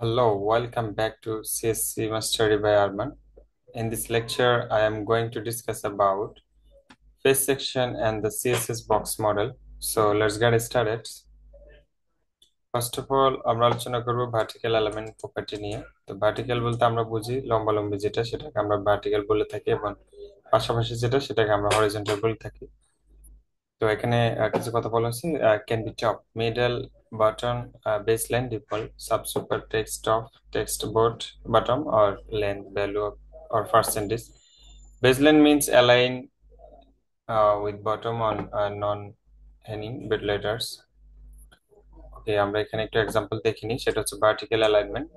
Hello, welcome back to CSC Mastery by Arman. In this lecture, I am going to discuss about face section and the CSS box model. So let's get started. First of all আমরা আলোচনা করব vertical element property নিয়ে। তো vertical বলতে আমরা বুঝি লম্বালম্বি যেটা সেটাকে আমরা ভার্টিক্যাল বলে থাকি, এবং পাশাপাশি যেটা সেটাকে আমরা হরিজন্টাল বলে থাকি। তো এখানে কিছু কথা বলা হচ্ছে, can be top, middle, button, baseline, default, sub super, text of, text board, bottom, or length, value of, or percentage. Baseline means align with bottom on non-hanging bit letters. ওকে, আমরা এখানে একটা এক্সাম্পল দেখিনি, সেটা হচ্ছে vertical alignment.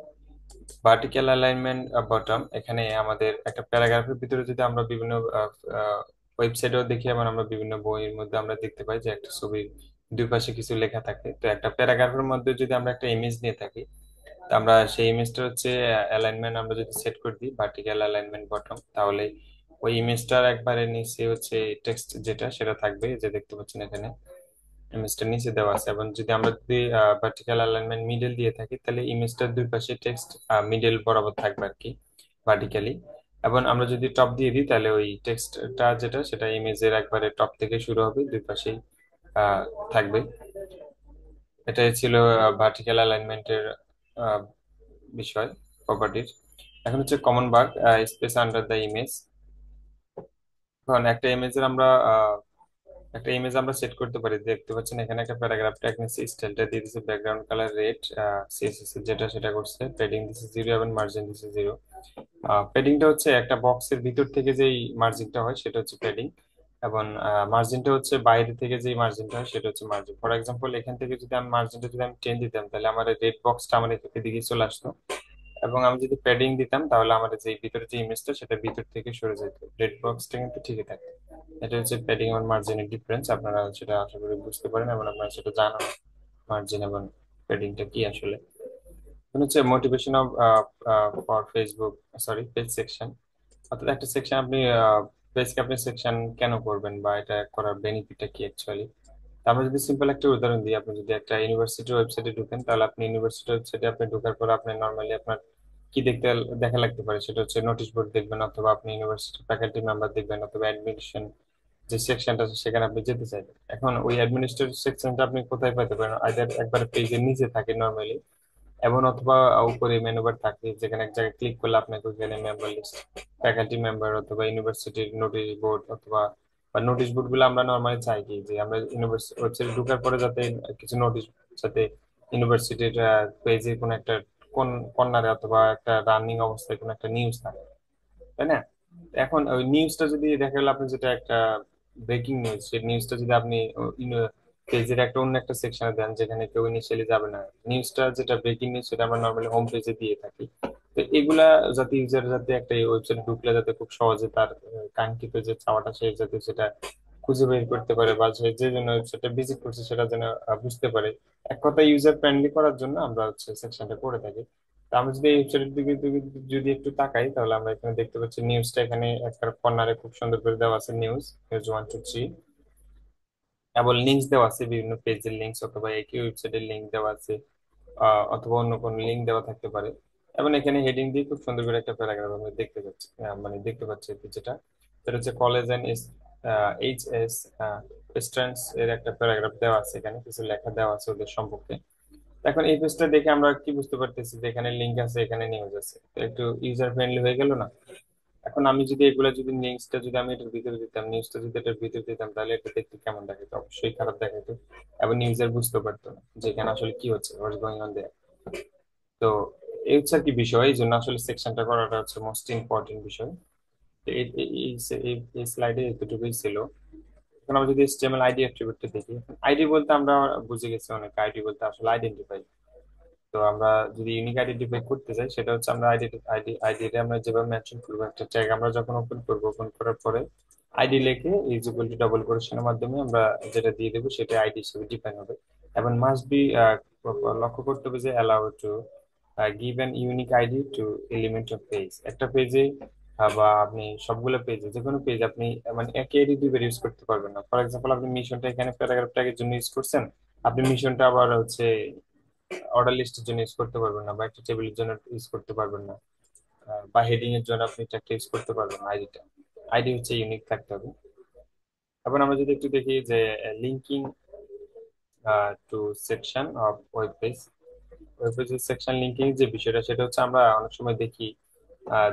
Vertical alignment bottom, এখানে আমাদের একটা প্যারাগ্রাফের ভিতরে যদি আমরা বিভিন্ন ওয়েবসাইটেও দেখি এবং আমরা বিভিন্ন বইয়ের মধ্যে আমরা দেখতে পাই যে একটা ছবির দুই পাশে কিছু লেখা থাকে। তো একটা প্যারাগ্রাফের মধ্যে যদি আমরা একটা ইমেজ নিয়ে থাকি, তো আমরা সেই ইমেজটা হচ্ছে অ্যালাইনমেন্ট আমরা যদি সেট করে দিই ভার্টিক্যাল অ্যালাইনমেন্ট বটম, তাহলে ওই ইমেজটার একবারে নিচে হচ্ছে টেক্সট যেটা সেটা থাকবে, যে দেখতে পাচ্ছেন এখানে ইমেজটার নিচে দেওয়া আছে। এবং যদি আমরা যদি ভার্টিক্যাল অ্যালাইনমেন্ট মিডল দিয়ে থাকি, তাহলে ইমেজটার দুই পাশে টেক্সট মিডল বরাবর থাকবে আর কি, ভার্টিক্যালি। এবং আমরা যদি টপ দিয়ে দিই, তাহলে ওই টেক্সটটা যেটা সেটা ইমেজের একবারে টপ থেকে শুরু হবে, দুই পাশেই আহ, থাকবে। এটাই ছিল ভার্টিক্যাল অ্যালাইনমেন্টের বিষয়, প্রপার্টির। এখন হচ্ছে common bug, space under the image. এখন একটা ইমেজ আমরা সেট করতে পারি, দেখতে পাচ্ছেন এখানে একটা প্যারাগ্রাফ ট্যাগ নিচ্ছে, স্টাইলটা দিয়ে দিচ্ছে ব্যাকগ্রাউন্ড কালার রেড, সিএসএস যেটা সেটা করছে, প্যাডিং দিচ্ছে 0 এবং মার্জিন দিচ্ছে 0। প্যাডিংটা হচ্ছে একটা বক্সের ভিতর থেকে যেই মার্জিনটা হয় সেটা হচ্ছে প্যাডিং, এবং মার্জিনটা হচ্ছে বাইরে থেকে যেই মার্জিনটা হয় সেটা হচ্ছে মার্জিন। ফর এক্সাম্পল, এখান থেকে যদি আমি মার্জিনটা যদি আমি 10 দিতাম, তাহলে আমার রেড বক্সটা আমার এদিকে চলে আসতো। এবং আমি যদি প্যাডিং দিতাম, তাহলে আমার যে ভিতরে যে ইমেজটা সেটা ভিতর থেকে সরে যেত, রেড বক্সটা কিন্তু ঠিকই থাকে। এটা হচ্ছে প্যাডিং এবং মার্জিনের ডিফারেন্স, আপনারা সেটা আশা করি বুঝতে পারেন এবং আপনারা সেটা জানেন মার্জিন এবং প্যাডিংটা কি আসলে। এখন হচ্ছে motivation of for Facebook, sorry page section. অর্থাৎ একটা সেকশন আপনি পেজকে আপনি সেকশন কেন করবেন, বা এটা করার বেনিফিটটা কি অ্যাকচুয়ালি। আমরা যদি সিম্পল একটা উদাহরণ দিই, আপনি যদি একটা ইউনিভার্সিটির ওয়েবসাইটে ঢুকেন, তাহলে আপনি ইউনিভার্সিটি ওয়েবসাইটে আপনি ঢোকার পর আপনি নর্মালি আপনার কি দেখা লাগতে পারে, সেটা হচ্ছে নোটিশ বোর্ড দেখবেন, অথবা আপনি ইউনিভার্সিটি ফ্যাকাল্টি মেম্বার দেখবেন, অথবা অ্যাডমিশন যে সেকশনটা আছে সেখানে আপনি যেতে চাইবেন। এখন ওই অ্যাডমিনিস্ট্রেটিভ সেকশনটা আপনি কোথায় পেতে পারেন, আইদার একবার পেজের নিচে থাকে নর্মালি, এবং অথবা উপরে মেনু বার থাকে, যেখানে এক জায়গায় ক্লিক করলে আপনাকে ওইখানে মেম্বার লিস্ট, ফ্যাকাল্টি মেম্বার, অথবা ইউনিভার্সিটির নোটিশ বোর্ড, অথবা নোটিশ বোর্ড গুলো আমরা নর্মালি চাই কি, যে আমরা ইউনিভার্সিটি ওয়েবসাইটে ঢোকার পরে যাতে কিছু নোটিশ, যাতে ইউনিভার্সিটির পেজে কোনো একটা কোন কর্নারে অথবা একটা রানিং অবস্থায় কোনো একটা নিউজ থাকে, তাই না? এখন ওই নিউজটা যদি দেখা গেলো আপনি যেটা একটা ব্রেকিং নিউজ, সেই নিউজটা যদি আপনি পেজের একটা অন্য একটা সেকশনে দেন যেখানে কেউ ইনিশিয়ালি যাবে না, নিউজটা যেটা ব্রেকিং নিউজ সেটা আমরা নর্মালি হোম পেজে দিয়ে থাকি। তো এগুলা যাতে ইউজার যাতে একটা ওয়েবসাইট ঢুকলে যাতে খুব সহজে তার কাঙ্ক্ষিত যে চাওয়াটা সে যাতে সেটা খুঁজে বের করতে পারে, বা সে যে জন্য ওয়েবসাইটটা ভিজিট করছে সেটা যেন বুঝতে পারে। এক কথায় ইউজার ফ্রেন্ডলি করার জন্য আমরা হচ্ছে সেকশনটা করে থাকি। তা আমরা যদি এই ওয়েবসাইটের দিকে যদি একটু তাকাই, তাহলে আমরা এখানে দেখতে পাচ্ছি নিউজটা এখানে একটা কর্নারে খুব সুন্দর করে দেওয়া আছে, নিউজ নিউজ 1 2 3, এবং লিঙ্কস দেওয়া আছে, বিভিন্ন পেজের লিঙ্কস অথবা একই ওয়েবসাইটের লিঙ্ক দেওয়া আছে, অথবা অন্য কোনো লিঙ্ক দেওয়া থাকতে পারে। এবং এখানে হেডিং দিয়ে খুব সুন্দর করে একটা প্যারাগ্রাফ আমরা দেখতে পাচ্ছি, মানে দেখতে পাচ্ছি আর কি, যেটা সেটা হচ্ছে কলেজ অ্যান্ড HS স্টুডেন্টস এর একটা প্যারাগ্রাফ দেওয়া আছে, এখানে কিছু লেখা দেওয়া আছে ওদের সম্পর্কে। এখন এই পেজটা দেখে আমরা কি বুঝতে পারতেছি যে এখানে লিঙ্ক আছে, এখানে নিউজ আছে, তো একটু ইউজার ফ্রেন্ডলি হয়ে গেল না? এখন আমি যদি এগুলা যদি লিঙ্কসটা যদি আমি এটার ভিতরে দিতাম, নিউজটা যদি এটার ভিতরে দিতাম, তাহলে এটা দেখতে কেমন দেখাতো? অবশ্যই খারাপ দেখাতো, এবং ইউজার বুঝতে পারতো না যে এখানে আসলে কি হচ্ছে, হোয়াটস গোয়িং অন দেয়ার। তো এই হচ্ছে আর কি বিষয়, এই জন্য আসলে সেকশনটা করাটা হচ্ছে মোস্ট ইম্পর্টেন্ট বিষয়। তো এই স্লাইডে এতটুকুই ছিল। এখন আমরা যদি HTML আইডি অ্যাট্রিবিউটটা দেখি, আইডি বলতে আমরা বুঝে গেছি অনেক, আইডি বলতে আসলে আইডেন্টিফাই। তো আমরা যদি ইউনিক আইডেন্টিফাই করতে চাই, সেটা হচ্ছে আমরা আইডিটা আমরা যেভাবে মেনশন করবো, একটা ট্যাগ আমরা যখন ওপেন করবো, ওপেন করার পরে আইডি লিখে ইজ ইকুয়াল টু ডাবল কোটেশনের মাধ্যমে আমরা যেটা দিয়ে দেবো সেটা আইডি হিসেবে ডিফাইন হবে। এবং মাস্ট বি, লক্ষ্য করতে হবে যে allow to give an unique ID to element of page. একটা পেজে বা আপনি সবগুলো পেজে, যে কোনো পেজ আপনি মানে একই আইডি দুইবার ইউজ করতে পারবেন না। ফর এক্সাম্পল, আপনি মিশনটা এখানে প্যারাগ্রাফ ট্যাগের জন্য ইউজ করছেন, আপনি মিশনটা আবার হচ্ছে অর্ডার লিস্টের জন্য ইউজ করতে পারবেন না, বা একটা টেবিলের জন্য ইউজ করতে পারবেন না, বা হেডিং এর জন্য আপনি এটা ইউজ করতে পারবেন না। আইডি হচ্ছে ইউনিক থাকতে হবে। এখন আমরা যদি একটু দেখি যে linking to section of web page, web পেজের সেকশন লিঙ্কিং যে বিষয়টা, সেটা হচ্ছে আমরা অনেক সময় দেখি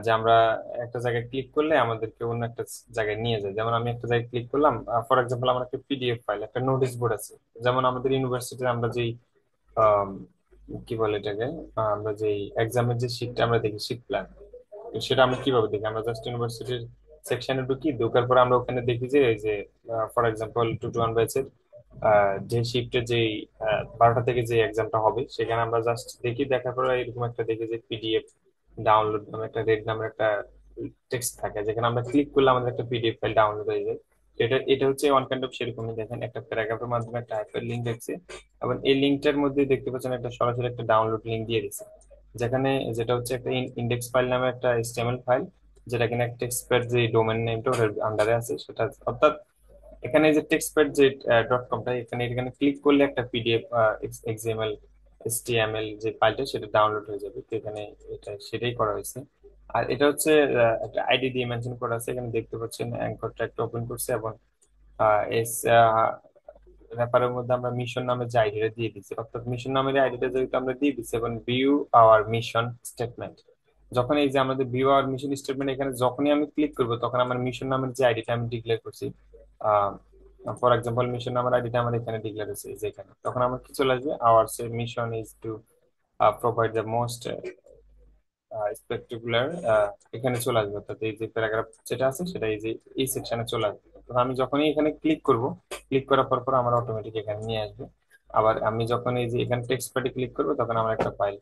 যে আমরা একটা জায়গায় ক্লিক করলে আমাদেরকে অন্য একটা জায়গায় নিয়ে যায়। যেমন আমি একটা জায়গায় ক্লিক করলাম, ফর এক্সাম্পল আমার একটা পিডিএফ ফাইল, একটা নোটিশ বোর্ড আছে। যেমন আমাদের ইউনিভার্সিটিতে আমরা যেই আম, কি বলে এটাকে, আমরা যেই এক্সামের যে শিটটা আমরা দেখি, শিট প্ল্যান, সেটা আমরা কিভাবে দেখি? আমরা জাস্ট ইউনিভার্সিটির সেকশনে ঢুকি, ঢোকার পর আমরা ওখানে দেখি যে এই যে ফর এক্সাম্পল 2 to 1 ব্যাচের যে শিফটে যে 12টা থেকে যে এক্সামটা হবে, সেখানে আমরা জাস্ট দেখি, দেখার পর এরকম একটা দেখি যে পিডিএফ ডাউনলোড নামে একটা রেড নামের একটা টেক্সট থাকে, যেখানে আমরা ক্লিক করলে আমাদের একটা পিডিএফ ফাইল ডাউনলোড হয়ে যায়। তো এটা এটা হচ্ছে ওয়ান কাইন্ড অফ সেরকমই। দেখেন একটা প্যারাগ্রাফের মাধ্যমে একটা হাইপার লিঙ্ক দেখছে, এবং এই লিঙ্কটার মধ্যে দেখতে পাচ্ছেন একটা সরাসরি একটা ডাউনলোড লিঙ্ক দিয়ে দিচ্ছে, যেখানে যেটা হচ্ছে একটা ইন্ডেক্স ফাইল নামে একটা এচটিএমএল ফাইল, যেটা কিনা টেক্সটপ্যাড যে ডোমেন নেমটা ওটার আন্ডারে আছে সেটা। অর্থাৎ এখানে যে টেক্সটপ্যাড যে .com টা, এখানে এখানে ক্লিক করলে একটা পিডিএফ এক্সএমএল এচটিএমএল যে ফাইলটা সেটা ডাউনলোড হয়ে যাবে। তো এখানে এটা সেটাই করা হয়েছে। আর এটা হচ্ছে একটা আইডি দিয়ে মেনশন করা আছে, এখানে দেখতে পাচ্ছেন অ্যাঙ্করটা একটা ওপেন করছে, এবং এস র্যাপারের মধ্যে আমরা মিশন নামে যে আইডিটা দিয়ে দিচ্ছি, অর্থাৎ মিশন নামের আইডিটা যেহেতু আমরা দিয়ে দিচ্ছি, এবং ভিউ আওয়ার মিশন স্টেটমেন্ট, যখন এই যে আমাদের ভিউ আওয়ার মিশন স্টেটমেন্ট, এখানে যখনই আমি ক্লিক করবো তখন আমার মিশন নামের যে আইডিটা আমি ডিক্লেয়ার করছি, ফর এক্সাম্পল মিশন নামের আইডিটা আমার এখানে ডিক্লেয়ার হচ্ছে এই যে এখানে, তখন আমার কি চলে আসবে, our mission is to provide the most spectacular, এখানে চলে আসবে। অর্থাৎ এই যে প্যারাগ্রাফ যেটা আছে সেটা এই যে এই সেকশনে চলে আসবে। তো আমি যখনই এখানে ক্লিক করব, ক্লিক করার পর পর আমার অটোমেটিক এখানে নিয়ে আসবে। আবার আমি যখন এই যে এখানে টেক্সট প্যাডে ক্লিক করবো, তখন আমার একটা ফাইল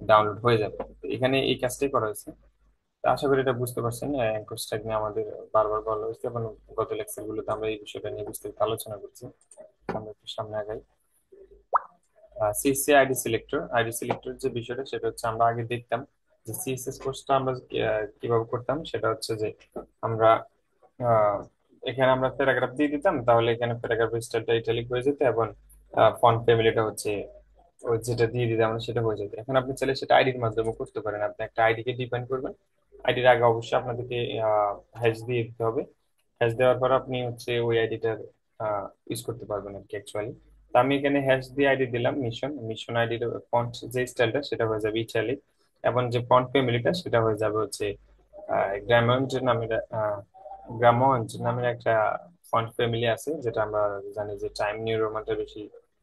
ডাউনলোড হয়ে যাবে। তো এখানে এই কাজটাই করা হয়েছে। তো আশা করি এটা বুঝতে পারছেন। কোর্সটা নিয়ে আমাদের বারবার বলা হয়েছে, এবং গত লেকচার গুলোতে আমরা এই বিষয়টা নিয়ে বিস্তারিত আলোচনা করছি। আমরা একটু সামনে আগাই। সিএসসি আইডি সিলেক্টর যে বিষয়টা, সেটা হচ্ছে আমরা আগে দেখতাম যে সিএসএস কোর্সটা আমরা কিভাবে করতাম। সেটা হচ্ছে যে আমরা আহ, এখানে আমরা প্যারাগ্রাফ দিয়ে দিতাম, তাহলে এখানে প্যারাগ্রাফ স্টাইলটা ইটালিক হয়ে যেত, এবং ফন্ট ফ্যামিলিটা হচ্ছে ওই যেটা দিয়ে দিতাম আমরা সেটা হয়ে যেত। এখন আপনি চাইলে সেটা আইডির মাধ্যমে করতে পারেন। আপনি একটা আইডি কে ডিফাইন করবেন, আইডির আগে অবশ্যই আপনাদেরকে হ্যাশ দিয়ে দিতে হবে। হ্যাশ দেওয়ার পর আপনি হচ্ছে ওই আইডিটার ইউজ করতে পারবেন আর কি অ্যাকচুয়ালি। তো আমি এখানে হ্যাশ দিয়ে আইডি দিলাম মিশন, মিশন আইডির ফন্ট যে স্টাইলটা সেটা হয়ে যাবে ইটালিক, এবং যে ফন্ট ফ্যামিলিটা সেটা হয়ে যাবে হচ্ছে গ্রামঞ্জ নামের গ্রামঞ্জ নামের একটা ফন্ট ফ্যামিলি আছে, যেটা আমরা জানি যে টাইম নিউ রোমানটা বেশি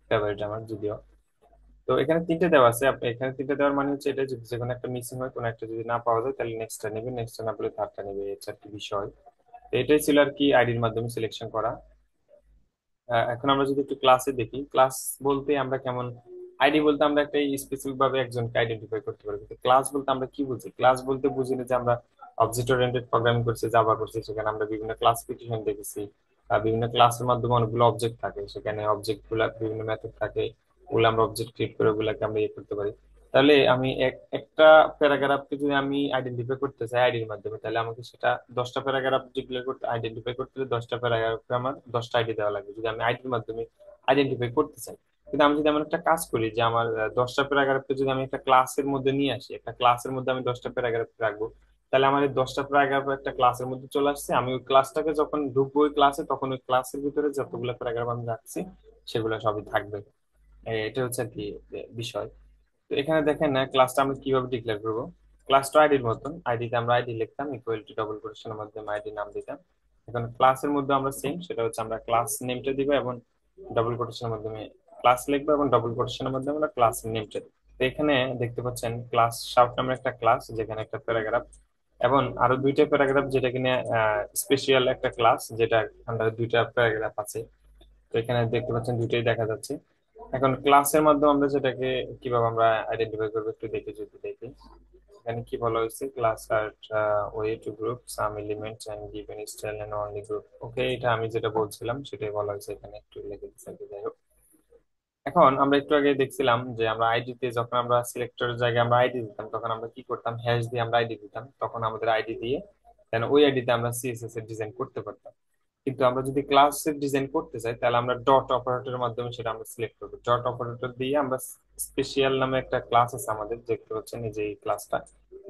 ফেভারিট আমার যদিও। তো এখানে তিনটে দেওয়া আছে, আপনি এখানে তিনটে দেওয়ার মানে হচ্ছে এটা, যদি যে কোনো একটা মিসিং হয়, কোনো একটা যদি না পাওয়া যায়, তাহলে নেক্সটটা নেবে, নেক্সটটা না পেলে থার্ডটা নেবে, এই হচ্ছে আর কি বিষয়। তো এটাই ছিল আর কি আইডির মাধ্যমে সিলেকশন করা। এখন আমরা যদি একটু ক্লাসে দেখি, ক্লাস বলতে আমরা কেমন, আইডি বলতে আমরা একটা স্পেসিফিক ভাবে একজনকে আইডেন্টিফাই করতে পারি, কিন্তু ক্লাস বলতে আমরা কি বুঝি? ক্লাস বলতে বুঝি না যে আমরা অবজেক্ট ওরিয়েন্টেড প্রোগ্রামিং করছি, জাভা করছি, সেখানে আমরা বিভিন্ন ক্লাসিফিকেশন দেখেছি। বিভিন্ন ক্লাসের মাধ্যমে অনেকগুলো অবজেক্ট থাকে, সেখানে অবজেক্ট গুলা বিভিন্ন মেথড থাকে, ওগুলো আমরা অবজেক্ট ক্রিয়েট করে ওগুলাকে আমরা ইয়ে করতে পারি। তাহলে আমি একটা প্যারাগ্রাফকে যদি আমি আইডেন্টিফাই করতে চাই আইডির মাধ্যমে, তাহলে আমাকে সেটা 10টা প্যারাগ্রাফ ডিক্লেয়ার করতে, আইডেন্টিফাই করতে হলে 10টা প্যারাগ্রাফে আমার 10টা আইডি দেওয়া লাগবে, যদি আমি আইডির মাধ্যমে আইডেন্টিফাই করতে চাই। কিন্তু আমি যদি এমন একটা কাজ করি যে আমার 10টা প্যারাগ্রাফকে যদি আমি একটা ক্লাসের মধ্যে নিয়ে আসি, একটা ক্লাসের মধ্যে আমি 10টা প্যারাগ্রাফ রাখবো, তাহলে আমার এই 10টা প্যারাগ্রাফ একটা ক্লাসের মধ্যে চলে আসছে। আমি ওই ক্লাসটাকে যখন ঢুকবো ওই ক্লাসে, তখন ওই ক্লাসের ভিতরে যতগুলো প্যারাগ্রাফ আমি রাখছি সেগুলো সবই থাকবে। এটা হচ্ছে আর কি বিষয়। তো এখানে দেখেন না ক্লাসটা আমরা কিভাবে ডিক্লেয়ার করবো। ক্লাসটা আইডির মতন, আইডিতে আমরা আইডি লিখতাম, ইকুয়াল টু ডবল কোটেশনের মাধ্যমে আইডি নাম দিতাম। এখন ক্লাসের মধ্যে আমরা সেম, সেটা হচ্ছে আমরা ক্লাস নেমটা দিব, এবং ডবল কোটেশনের মাধ্যমে ক্লাস লিখবো, এবং ডবল কোটেশনের মাধ্যমে আমরা ক্লাস নেমটা দিব। তো এখানে দেখতে পাচ্ছেন ক্লাস শাউট নামের একটা ক্লাস, যেখানে একটা প্যারাগ্রাফ এবং আরো দুইটা প্যারাগ্রাফ, যেটা কিনা স্পেশাল একটা ক্লাস, যেটা আন্ডারে দুইটা প্যারাগ্রাফ আছে। তো এখানে দেখতে পাচ্ছেন দুইটাই দেখা যাচ্ছে। এখন ক্লাসের মাধ্যমে আমরা যেটাকে কিভাবে আমরা আইডেন্টিফাই করবো একটু দেখি, যদি দেখি এখানে কি বলা হয়েছে, class are way to group some elements and given style and only group. Okay, এটা আমি যেটা বলছিলাম সেটাই বলা হয়েছে এখানে, একটু লিখে দিচ্ছি আর কি, যাই হোক। এখন আমরা একটু আগে দেখছিলাম যে আমরা আইডি তে যখন আমরা সিলেক্টরের জায়গায় আমরা আইডি দিতাম, তখন আমরা কি করতাম, হ্যাশ দিয়ে আমরা আইডি দিতাম, তখন আমাদের আইডি দিয়ে দেন ওই আইডিতে আমরা সিএসএস এর ডিজাইন করতে পারতাম। কিন্তু আমরা যদি ক্লাসের ডিজাইন করতে চাই, তাহলে আমরা ডট অপারেটরের মাধ্যমে সেটা আমরা সিলেক্ট করবো। ডট অপারেটর দিয়ে আমরা স্পেশাল নামে একটা ক্লাস আছে আমাদের, দেখতে পাচ্ছেন এই যে এই ক্লাসটা,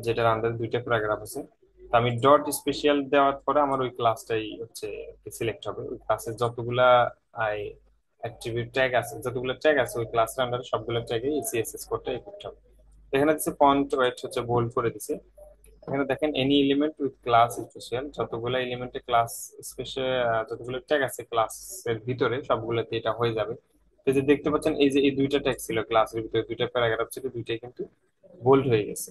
যেটার আন্ডারে দুইটা প্যারাগ্রাফ আছে। তো আমি ডট স্পেশাল দেওয়ার পরে আমার ওই ক্লাসটাই হচ্ছে সিলেক্ট হবে। ওই ক্লাসের যতগুলা অ্যাট্রিবিউট ট্যাগ আছে, যতগুলো ট্যাগ আছে ওই ক্লাসের আন্ডারে সবগুলো ট্যাগে এই সিএসএস কোডটা ইফেক্ট হবে। তো এখানে দিচ্ছে ফন্ট ওয়েট হচ্ছে বোল্ড করে দিছে। এখানে দেখেন any element with class special, যতগুলো এলিমেন্টে ক্লাস স্পেশাল, যতগুলো ট্যাগ আছে ক্লাসের ভিতরে সবগুলোতে এটা হয়ে যাবে। তো এই যে দেখতে পাচ্ছেন এই যে এই দুইটা ট্যাগ ছিল ক্লাসের ভিতরে, দুইটা প্যারাগ্রাফ ছিল, দুইটাই কিন্তু বোল্ড হয়ে গেছে।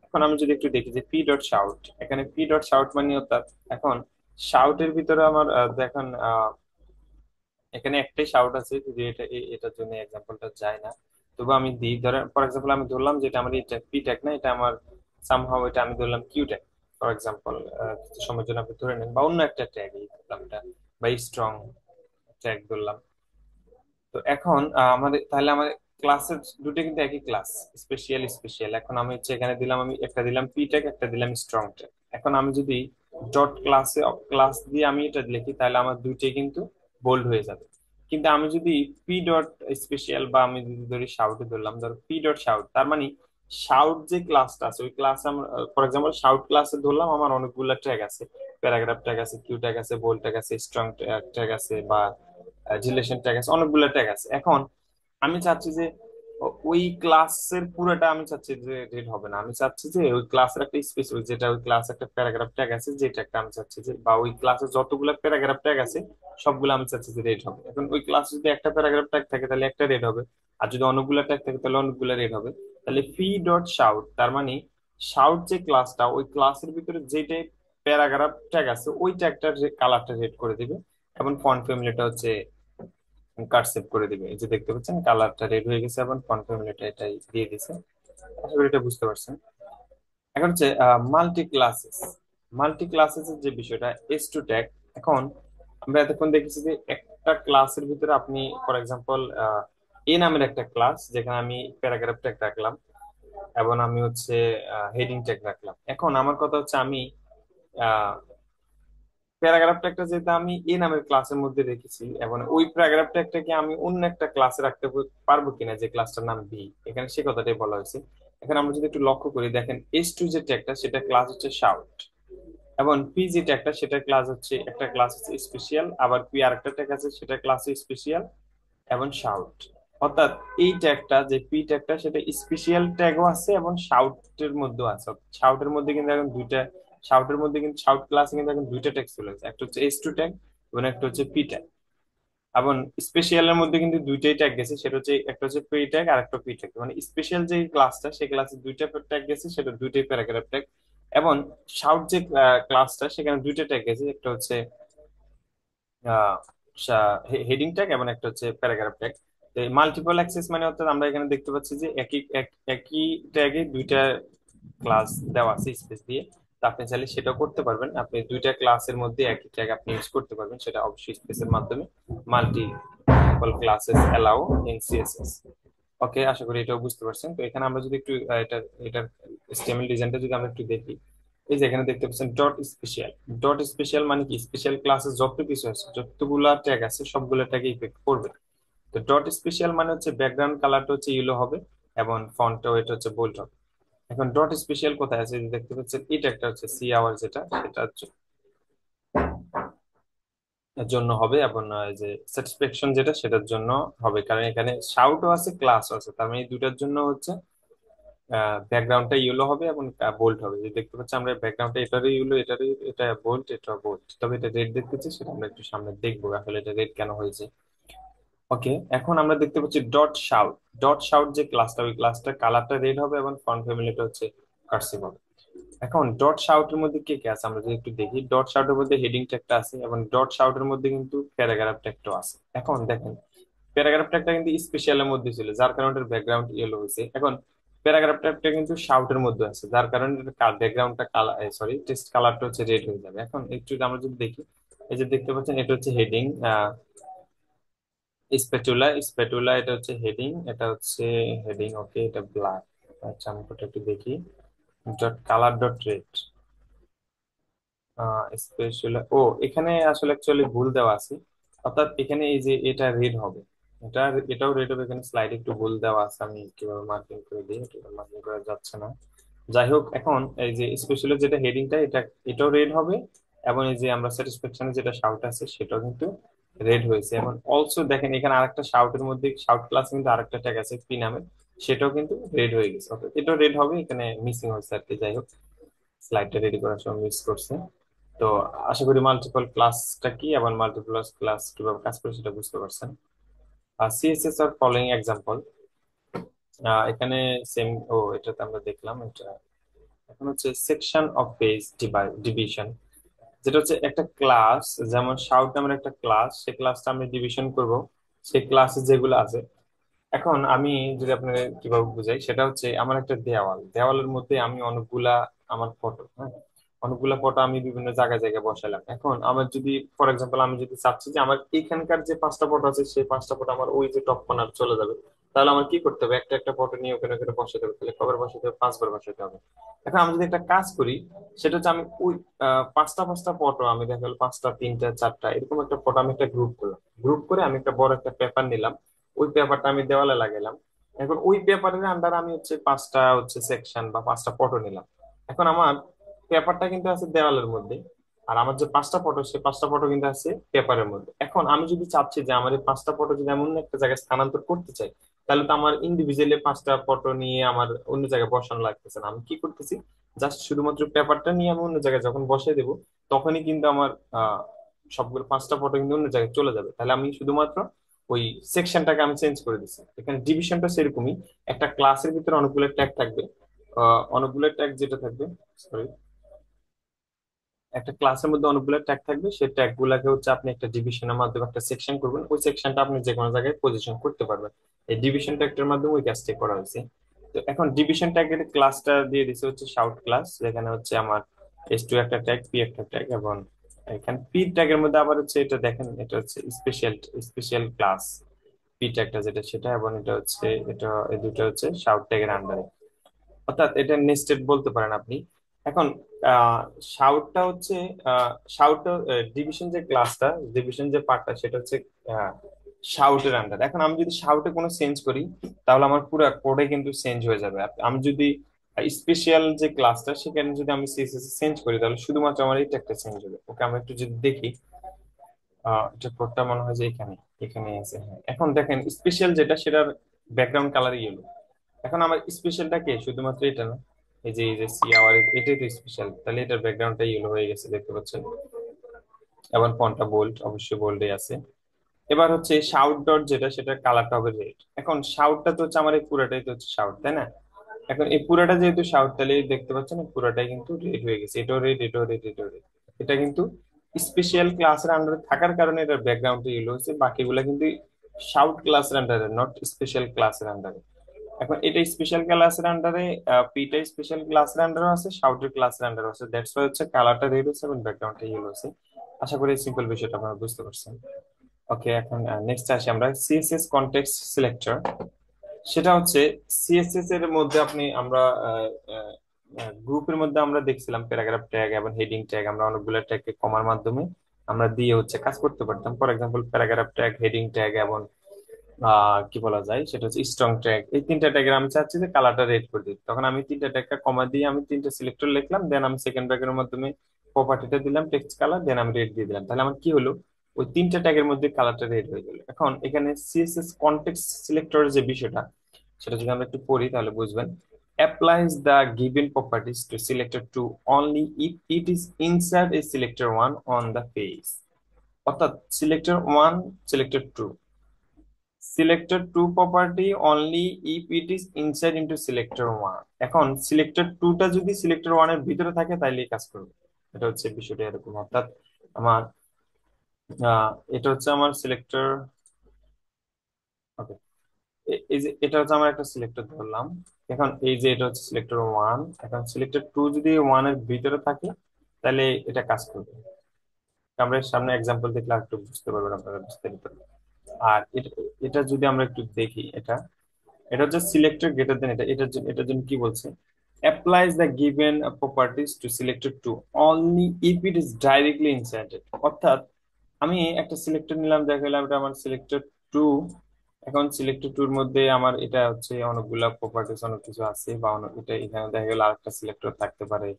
এখন আমি যদি একটু দেখি যে পি ডট শাউট, এখানে পি ডট শাউট মানে অর্থাৎ এখন শাউটের ভিতরে আমার দেখেন এখানে একটাই শাউট আছে, যদি এটা এটার জন্য এক্সাম্পলটা যায় না, তবু আমি দিই। ধরেন ফর এক্সাম্পল আমি ধরলাম যেটা আমার এটা পি ট্যাগ না, এটা আমার সামহাও এটা আমি ধরলাম কিউ ট্যাগ। ফর এক্সাম্পল কিছু সময়ের জন্য আপনি ধরে নেন, বা অন্য একটা ট্যাগ ধরলাম এটা, বা স্ট্রং ট্যাগ ধরলাম। তো এখন আমাদের তাহলে আমাদের ক্লাসের দুটো কিন্তু একই ক্লাস, স্পেশাল স্পেশাল। এখন আমি হচ্ছে এখানে দিলাম, আমি একটা দিলাম পি ট্যাগ, একটা দিলাম স্ট্রং ট্যাগ। এখন আমি যদি ডট ক্লাসে ক্লাস দিয়ে আমি এটা লিখি তাহলে আমার দুইটাই কিন্তু বোল্ড হয়ে যাবে। কিন্তু আমি যদি পি ডট স্পেশাল, বা আমি যদি ধরি শাউটে ধরলাম, ধরো পি ডট শাউট, তার মানে শাউট যে ক্লাসটা আছে ওই ক্লাসে আমার, ফর এক্সাম্পল শাউট ক্লাসে ধরলাম আমার অনেকগুলো ট্যাগ আছে, প্যারাগ্রাফ ট্যাগ আছে, কিউ ট্যাগ আছে, বোল্ড ট্যাগ আছে, স্ট্রং ট্যাগ আছে, বা রিলেশন ট্যাগ আছে, অনেকগুলো ট্যাগ আছে। এখন আমি চাচ্ছি যে ওই ক্লাসের পুরোটা আমি চাচ্ছি যে রেড হবে না, আমি চাচ্ছি যে ওই ক্লাসের একটা স্পেসিফিক, যেটা ওই ক্লাসে একটা প্যারাগ্রাফ ট্যাগ আছে যে ট্যাগটা আমি চাচ্ছি যে, বা ওই ক্লাসে যতগুলো প্যারাগ্রাফ ট্যাগ আছে সবগুলো আমি চাচ্ছি যে রেড হবে। এখন ওই ক্লাসে যদি একটা প্যারাগ্রাফ ট্যাগ থাকে তাহলে একটা রেড হবে, আর যদি অনেকগুলো ট্যাগ থাকে তাহলে অনেকগুলো রেড হবে। তাহলে ফি ডট শাউট, তার মানে শাউট যে ক্লাসটা ওই ক্লাসের ভিতরে যেটাই প্যারাগ্রাফ ট্যাগ আছে ওই ট্যাগটার কালারটা রেড করে দিবে, এবং ফন্ট ফ্যামিলিটা হচ্ছে কার্সিভ করে দিবে। এই যে দেখতে পাচ্ছেন কালারটা রেড হয়ে গেছে এবং ফন্ট ফ্যামিলিটা এটাই দিয়ে দিছে। আশা করি এটা বুঝতে পারছেন। এখন হচ্ছে মাল্টি ক্লাসেস। মাল্টি ক্লাসেস এর যে বিষয়টা, এস টু ট্যাগ। এখন আমরা এতক্ষণ দেখেছি যে একটা ক্লাসের ভিতরে আপনি ফর এক্সাম্পল এ নামের একটা ক্লাস, যেখানে আমি প্যারাগ্রাফ ট্যাগ রাখলাম এবং আমি হচ্ছে হেডিং ট্যাগ রাখলাম। এখন আমার কথা হচ্ছে আমি প্যারাগ্রাফ ট্যাগটা যেটা আমি এ নামের ক্লাসের মধ্যে রেখেছি, এবং ওই প্যারাগ্রাফ ট্যাগটাকে আমি অন্য একটা ক্লাসে রাখতে পারবো কিনা, যে ক্লাসটার নাম বি, এখানে সে কথাটাই বলা হয়েছে। এখন আমরা যদি একটু লক্ষ্য করি, দেখেন এস টু যে ট্যাগটা সেটা ক্লাস হচ্ছে শাউট, এবং পি যে ট্যাগটা সেটা ক্লাস হচ্ছে, একটা ক্লাস হচ্ছে স্পেশাল, আবার পি আরেকটা ট্যাগ আছে সেটা ক্লাস স্পেশাল এবং শাউট। অর্থাৎ এই ট্যাগটা যে পি ট্যাগটা সেটা স্পেশাল ট্যাগও আছে এবং শাউটের মধ্যেও আছে। শাউটের মধ্যে কিন্তু এখন দুইটা, শাউটের মধ্যে কিন্তু শাউট ক্লাসে কিন্তু এখন দুইটা ট্যাগ চলে গেছে, একটা হচ্ছে এস টু ট্যাগ এবং একটা হচ্ছে পি ট্যাগ। এবং স্পেশালের মধ্যে কিন্তু দুইটাই ট্যাগ গেছে, সেটা হচ্ছে একটা হচ্ছে পি ট্যাগ আর একটা পি ট্যাগ। মানে স্পেশাল যে ক্লাসটা সেই ক্লাসে দুইটা ট্যাগ গেছে, সেটা দুইটাই প্যারাগ্রাফ ট্যাগ। এবং শাউট যে ক্লাসটা সেখানে দুইটা ট্যাগ গেছে, একটা হচ্ছে হেডিং ট্যাগ এবং একটা হচ্ছে প্যারাগ্রাফ ট্যাগ। মাল্টিপল অ্যাক্সেস মানে অর্থাৎ আমরা এখানে দেখতে পাচ্ছি যে একই ট্যাগে দুইটা ক্লাস দেওয়া আছে স্পেস দিয়ে। তো আপনি চাইলে সেটাও করতে পারবেন, আপনি দুইটা ক্লাসের মধ্যে একই ট্যাগ আপনি ইউজ করতে পারবেন, সেটা অবশ্যই স্পেসের মাধ্যমে। Multiple classes allow in CSS. Okay, আশা করি এটাও বুঝতে পারছেন। তো এখানে আমরা যদি একটু এটার HTML ডিজাইনটা যদি আমরা একটু দেখি, এই যে এখানে দেখতে পাচ্ছেন ডট স্পেশাল। ডট স্পেশাল মানে কি, স্পেশাল ক্লাসে যত কিছু আছে, যতগুলা ট্যাগ আছে সবগুলো ট্যাগে ইফেক্ট করবে। তো ডট স্পেশাল মানে হচ্ছে ব্যাকগ্রাউন্ড কালারটা হচ্ছে ইয়েলো হবে এবং ফন্টটা এটা হচ্ছে বোল্ড হবে। এখন ডট স্পেশাল কোথায় আছে, এই যে দেখতে পাচ্ছেন এটা একটা হচ্ছে সি আওয়ার, যেটা সেটার জন্য হবে, এবং এই যে স্যাটিসফ্যাকশন যেটা সেটার জন্য হবে, কারণ এখানে শাউটও আছে ক্লাসও আছে, তার মানে এই দুটার জন্য হচ্ছে ব্যাকগ্রাউন্ডটা ইয়েলো হবে এবং বোল্ড হবে। যে দেখতে পাচ্ছি আমরা ব্যাকগ্রাউন্ডটা এটারই ইয়েলো, এটারই এটা বোল্ড, এটা বোল্ড, তবে এটা রেড দেখতেছি, সেটা আমরা একটু সামনে দেখবো আসলে এটা রেড কেন হয়েছে। ওকে, এখন আমরা দেখতে পাচ্ছি ডট শাউট। ডট শাউট যে ক্লাসটা ওই ক্লাসটা কালারটা রেড হবে এবং ফন্ট ফ্যামিলিটা হচ্ছে কার্সিভ হবে। এখন ডট শাউটের মধ্যে কে কে আছে আমরা যদি একটু দেখি, ডট শাউটের মধ্যে হেডিং ট্যাগটা আছে এবং ডট শাউটের মধ্যে কিন্তু প্যারাগ্রাফ ট্যাগটাও আছে। এখন দেখেন প্যারাগ্রাফ ট্যাগটা কিন্তু স্পেশালের মধ্যে ছিল, যার কারণে এটার ব্যাকগ্রাউন্ড ইয়েলো হয়েছে। এখন প্যারাগ্রাফ ট্যাগটা কিন্তু শাউটের মধ্যে আছে, যার কারণে ব্যাকগ্রাউন্ডটা কালার, সরি টেক্সট কালারটা হচ্ছে রেড হয়ে যাবে। এখন একটু আমরা যদি দেখি, এই যে দেখতে পাচ্ছেন এটা হচ্ছে হেডিং স্প্যাটুলা, স্প্যাটুলা এটা হচ্ছে হেডিং, এটা হচ্ছে হেডিং। ওকে, এটা ব্ল্যাক। আচ্ছা আমি ওটা একটু দেখি, dot colour dot red special. ও, এখানে আসলে অ্যাকচুয়ালি ভুল দেওয়া আছে, অর্থাৎ এখানে এই যে এটা রেড হবে, এটাও রেড হবে, এখানে স্লাইড একটু ভুল দেওয়া আছে, আমি কিভাবে মার্কিং করে দিই, মার্কিং করা যাচ্ছে না। যাই হোক, এখন এই যে স্পেশালি যেটা হেডিংটা, এটাও রেড হবে, এবং এই যে আমরা স্যাটিসফ্যাকশনে যেটা শাউট আছে সেটাও কিন্তু রেড হয়েছে। এখন অলসো দেখেন এখানে আরেকটা শাউটের মধ্যে, শাউট ক্লাস কিন্তু আরেকটা ট্যাগ আছে পি নামে, সেটাও কিন্তু রেড হয়ে গেছে। ওকে, এটাও রেড হবে, এখানে মিসিং হয়েছে আর কি। যাই হোক, স্লাইডটা রেডি করার সময় মিস করছে। তো আশা করি মাল্টিপল ক্লাসটা কি এবং মাল্টিপল ক্লাস কিভাবে কাজ করে সেটা বুঝতে পারছেন। সিএসএস আর ফলোইং এক্সাম্পল, এখানে সেম, ও এটাতে আমরা দেখলাম এটা। এখন হচ্ছে সেকশন অফ পেজ ডিভিশন, যেটা হচ্ছে একটা ক্লাস, যেমন শাউট নামের একটা ক্লাস, সেই ক্লাসটা আমি ডিভিশন করব সেই ক্লাসে যেগুলো আছে। এখন আমি যদি আপনাকে কিভাবে বুঝাই, সেটা হচ্ছে আমার একটা দেওয়ালের মধ্যে আমি অনেকগুলা, আমার ফটো, হ্যাঁ, অনেকগুলা ফটো আমি বিভিন্ন জায়গায় জায়গায় বসালাম। এখন আমার যদি, ফর এক্সাম্পল, আমি যদি চাচ্ছি যে আমার এইখানকার যে 5টা ফটো আছে সেই 5টা ফটো আমার ওই যে টপ কর্নার চলে যাবে, তাহলে আমার কি করতে হবে, একটা একটা ফটো নিয়ে ওখানে ওখানে বসাতে হবে। তাহলে কবার বসাতে হবে? 5বার বসাতে হবে। এখন আমি যদি একটা কাজ করি, সেটা হচ্ছে আমি ওই 5টা 5টা ফটো, আমি দেখা গেলো 5টা 3টা 4টা এরকম একটা ফটো আমি একটা গ্রুপ করলাম। গ্রুপ করে আমি একটা বড় একটা পেপার নিলাম, ওই পেপারটা আমি দেওয়ালে লাগাইলাম। এখন ওই পেপারের আন্ডার আমি হচ্ছে 5টা হচ্ছে সেকশন বা 5টা ফটো নিলাম। এখন আমার পেপারটা কিন্তু আছে দেওয়ালের মধ্যে, আর আমার যে 5টা ফটো, সেই 5টা ফটো কিন্তু আছে পেপারের মধ্যে। এখন আমি যদি চাচ্ছি যে আমার এই 5টা ফটো যদি এমন একটা জায়গায় স্থানান্তর করতে চাই, তাহলে তো আমার ইন্ডিভিজুয়ালি 5টা ফটো নিয়ে আমার অন্য জায়গায় বসানো লাগতেছে না। আমি কি করতেছি, জাস্ট শুধুমাত্র পেপারটা নিয়ে আমি অন্য জায়গায় যখন বসাই দেবো, তখনই কিন্তু আমার সবগুলো 5টা ফটো কিন্তু অন্য জায়গায় চলে যাবে। তাহলে আমি শুধুমাত্র ওই সেকশনটাকে আমি চেঞ্জ করে দিচ্ছি। এখানে ডিভিশনটা সেরকমই, একটা ক্লাসের ভিতরে অনেকগুলো ট্যাগ থাকবে, অনেকগুলো ট্যাগ যেটা থাকবে, সরি, একটা ক্লাসের মধ্যে অনেকগুলো ট্যাগ থাকবে, সেই ট্যাগ গুলাকে হচ্ছে আপনি একটা ডিভিশনের মাধ্যমে একটা সেকশন করবেন, ওই সেকশনটা আপনি যে কোনো জায়গায় পজিশন করতে পারবেন। এই ডিভিশন ট্যাগটার মাধ্যমে ওই কাজটি করা হয়েছে। তো এখন ডিভিশন ট্যাগের ক্লাসটা দিয়ে দিছে হচ্ছে শাউট ক্লাস, যেখানে হচ্ছে আমার S2 একটা ট্যাগ, পি একটা ট্যাগ, এবং এখানে পি ট্যাগের মধ্যে আবার হচ্ছে এটা দেখেন, এটা হচ্ছে স্পেশাল স্পেশাল ক্লাস পি ট্যাগটা যেটা সেটা, এবং এটা হচ্ছে, এটা এই দুটো হচ্ছে শাউট ট্যাগের আন্ডারে, অর্থাৎ এটা নেস্টেড বলতে পারেন আপনি। এখন আহ শাউটটা হচ্ছে, শাউট ডিভিশন যে ক্লাসটা, ডিভিশন যে পার্টটা, সেটা হচ্ছে শাউটের আন্ডার। এখন আমি যদি শাউটে কোনো চেঞ্জ করি, তাহলে আমার পুরো কোডে কিন্তু চেঞ্জ হয়ে যাবে। আমি যদি স্পেশাল যে ক্লাসটা, সেখানে যদি আমি সিএসএস চেঞ্জ করি, তাহলে শুধুমাত্র আমার এইটা একটা চেঞ্জ হবে। ওকে, আমরা একটু যদি দেখি, এটা কোডটা মনে হয় যে এখানে এখানে আছে। হ্যাঁ, এখন দেখেন স্পেশাল যেটা, সেটার ব্যাকগ্রাউন্ড কালার ইয়েলো। এখন আমার স্পেশালটা কে, শুধুমাত্র এটা না, এই যে সি আওয়ার, এটাই তো স্পেশাল, তাহলে এটার ব্যাকগ্রাউন্ডটা ইয়েলো হয়ে গেছে, দেখতে পাচ্ছেন। এবং ফন্টটা বোল্ড, অবশ্যই বোল্ডে আছে। এবার হচ্ছে শাউট ডট যেটা, সেটার কালারটা হবে রেড। এখন শাউটটা তো হচ্ছে আমার এই পুরাটাই তো হচ্ছে শাউট, তাই না? এখন এই পুরাটা যেহেতু শাউট, তাহলে এই দেখতে পাচ্ছেন এই পুরাটাই কিন্তু রেড হয়ে গেছে, এটাও রেড, এটাও রেড, এটাও রেড। এটা কিন্তু স্পেশাল ক্লাসের আন্ডারে থাকার কারণে এটার ব্যাকগ্রাউন্ডটা ইয়েলো হয়েছে, বাকিগুলা কিন্তু শাউট ক্লাসের আন্ডারে, নট স্পেশাল ক্লাসের আন্ডারে। এখন এটা স্পেশাল ক্লাসের আন্ডারে, পিটা স্পেশাল ক্লাসের আন্ডারে আছে, শাউটের ক্লাসের আন্ডারে আছে, দ্যাটস ওয়াই হচ্ছে কালারটা রেড হচ্ছে এবং ব্যাকগ্রাউন্ডটা ইয়েলো আছে। আশা করি সিম্পল বিষয়টা আপনারা বুঝতে পারছেন। ওকে, এখন নেক্সট আসি আমরা সিএসএস কনটেক্সট সিলেক্টর। সেটা হচ্ছে সিএসএস এর মধ্যে আমরা গ্রুপের মধ্যে আমরা দেখছিলাম প্যারাগ্রাফ ট্যাগ এবং হেডিং ট্যাগ, আমরা অনেকগুলো ট্যাগকে কমার মাধ্যমে আমরা দিয়ে হচ্ছে কাজ করতে পারতাম। For example, paragraph tag, heading tag এবং কি বলা যায়, সেটা হচ্ছে স্ট্রং ট্যাগ। এই 3টা ট্যাগের আমি চাচ্ছি যে কালারটা রেড করে দিই, তখন আমি 3টা ট্যাগটা কমা দিয়ে আমি 3টা সিলেক্টর লিখলাম, দেন আমি সেকেন্ড ব্র্যাকেটের মাধ্যমে প্রপার্টিটা দিলাম টেক্সট কালার, দেন আমি রেড দিয়ে দিলাম। তাহলে আমার কি হলো, ওই 3টা ট্যাগের মধ্যে কালারটা রেড হয়ে গেল। এখন এখানে সিএসএস কনটেক্সট সিলেক্টরের যে বিষয়টা, সেটা যদি আমরা একটু পড়ি তাহলে বুঝবেন। Applies the given properties to selector 2 only if it is insert a selector 1 on the page, অর্থাৎ selector 1, selector 2, selector 2 property only if it is inside into selector 1। এখন সিলেক্টর 2টা যদি সিলেক্টর 1 এর ভিতরে থাকে তাইলে এই কাজ করবে। এটা হচ্ছে বিষয়টা এরকম, অর্থাৎ আমার এটা হচ্ছে আমার সিলেক্টর। ওকে, এই যে এটা হচ্ছে আমার একটা সিলেক্টর ধরলাম। এখন এই যে এটা হচ্ছে সিলেক্টর 1, এখন সিলেক্টর 2 যদি 1 এর ভিতরে থাকে, তাহলে এটা কাজ করবে। আমরা এর সামনে এক্সাম্পল দেখলে আর একটু বুঝতে পারবেন আপনারা বিস্তারিত। আর এটা এটা যদি আমরা একটু দেখি, এটা এটা হচ্ছে সিলেক্টর গ্রেটার দেন, এটার জন্য কি বলছে, applies the given properties to selector two only if it is directly inserted. অর্থাৎ আমি একটা সিলেক্টর নিলাম, দেখা গেলাম এটা আমার সিলেক্টর টু, এখন সিলেক্টর টুর মধ্যে আমার এটা হচ্ছে অনেকগুলা প্রপার্টিস অনেক কিছু আছে, বা এটা এখানে দেখা গেল আরেকটা সিলেক্টর থাকতে পারে,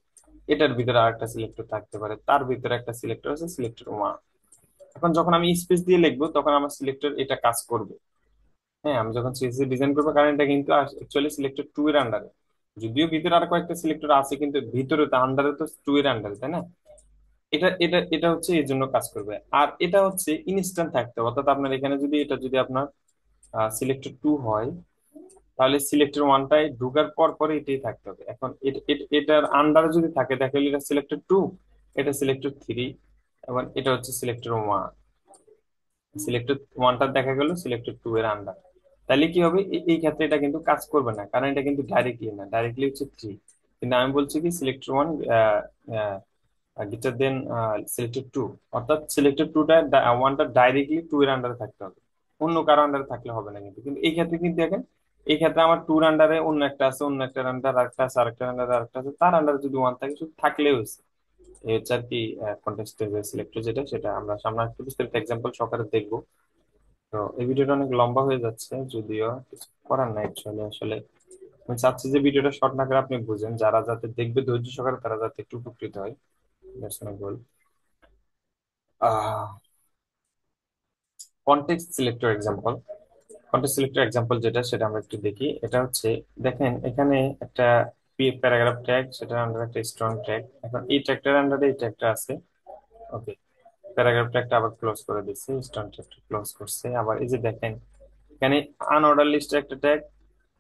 এটার ভিতরে আরেকটা সিলেক্টর থাকতে পারে, তার ভিতরে একটা সিলেক্টর আছে সিলেক্টর ওয়ান। এখন যখন আমি স্পেস দিয়ে লিখবো তখন আমার সিলেক্টর এটা কাজ করবে। হ্যাঁ, আমি যখন সিএসসি ডিজাইন করবো, কারণ এটা কিন্তু অ্যাকচুয়ালি সিলেক্টর টু এর আন্ডারে, যদিও ভিতরে আর কয়েকটা সিলেক্টর আছে কিন্তু ভিতরে তো আন্ডারে তো টু এর আন্ডারে, তাই না? এটা হচ্ছে এই জন্য কাজ করবে। আর এটা হচ্ছে ইনস্ট্যান্ট থাকতে হবে, অর্থাৎ আপনার এখানে যদি এটা যদি আপনার সিলেক্টর টু হয়, তাহলে সিলেক্টর ওয়ানটায় ঢুকার পর পরে এটাই থাকতে হবে। এখন এটার আন্ডারে যদি থাকে, দেখা গেল এটা সিলেক্টর টু, এটা সিলেক্টর থ্রি, এবং এটা হচ্ছে সিলেক্টর ওয়ান। সিলেক্টর ওয়ানটা দেখা গেল সিলেক্টর টু এর আন্ডার, তাহলে কি হবে, এই ক্ষেত্রে এটা কিন্তু কাজ করবে না, কারণ এটা কিন্তু ডাইরেক্টলি না, ডাইরেক্টলি হচ্ছে থ্রি। কিন্তু আমি বলছি কি selector one greater than selector two, অর্থাৎ সিলেক্টর টুটা ওয়ানটা ডাইরেক্টলি টু এর আন্ডারে থাকতে হবে, অন্য কারো আন্ডারে থাকলে হবে না। কিন্তু কিন্তু এই ক্ষেত্রে কিন্তু দেখেন, এই ক্ষেত্রে আমার টুর আন্ডারে অন্য একটা আছে, অন্য একটা আন্ডার আরেকটা আছে, আরেকটা আন্ডারে আরেকটা আছে, তার আন্ডারে যদি ওয়ান থাকে শুধু থাকলেই হয়েছে। এই হচ্ছে আর কি কন্টেক্সটের যে সিলেক্টর, যেটা সেটা আমরা সামনে একটু বিস্তারিত এক্সাম্পল সহকারে দেখবো। তো এই ভিডিওটা অনেক লম্বা হয়ে যাচ্ছে, যদিও কিছু করার নাই অ্যাকচুয়ালি। আসলে আমি চাচ্ছি যে ভিডিওটা শর্ট না করে আপনি বুঝেন, যারা যাতে দেখবে ধৈর্য সহকারে তারা যাতে একটু উপকৃত হয়। That's my goal. Context selector example, context selector example যেটা সেটা আমরা একটু দেখি। এটা হচ্ছে, দেখেন এখানে একটা প্যারাগ্রাফ ট্যাগ, সেটার আন্ডার একটা স্ট্রং ট্যাগ। এখন এই ট্যাগটার আন্ডারে এই ট্যাগটা আছে। ওকে, প্যারাগ্রাফ ট্যাগটা আবার ক্লোজ করে দিচ্ছি, স্ট্রং ট্যাগটা ক্লোজ করছে। আবার এই যে দেখেন এখানে আনঅর্ডার লিস্টের একটা ট্যাগ,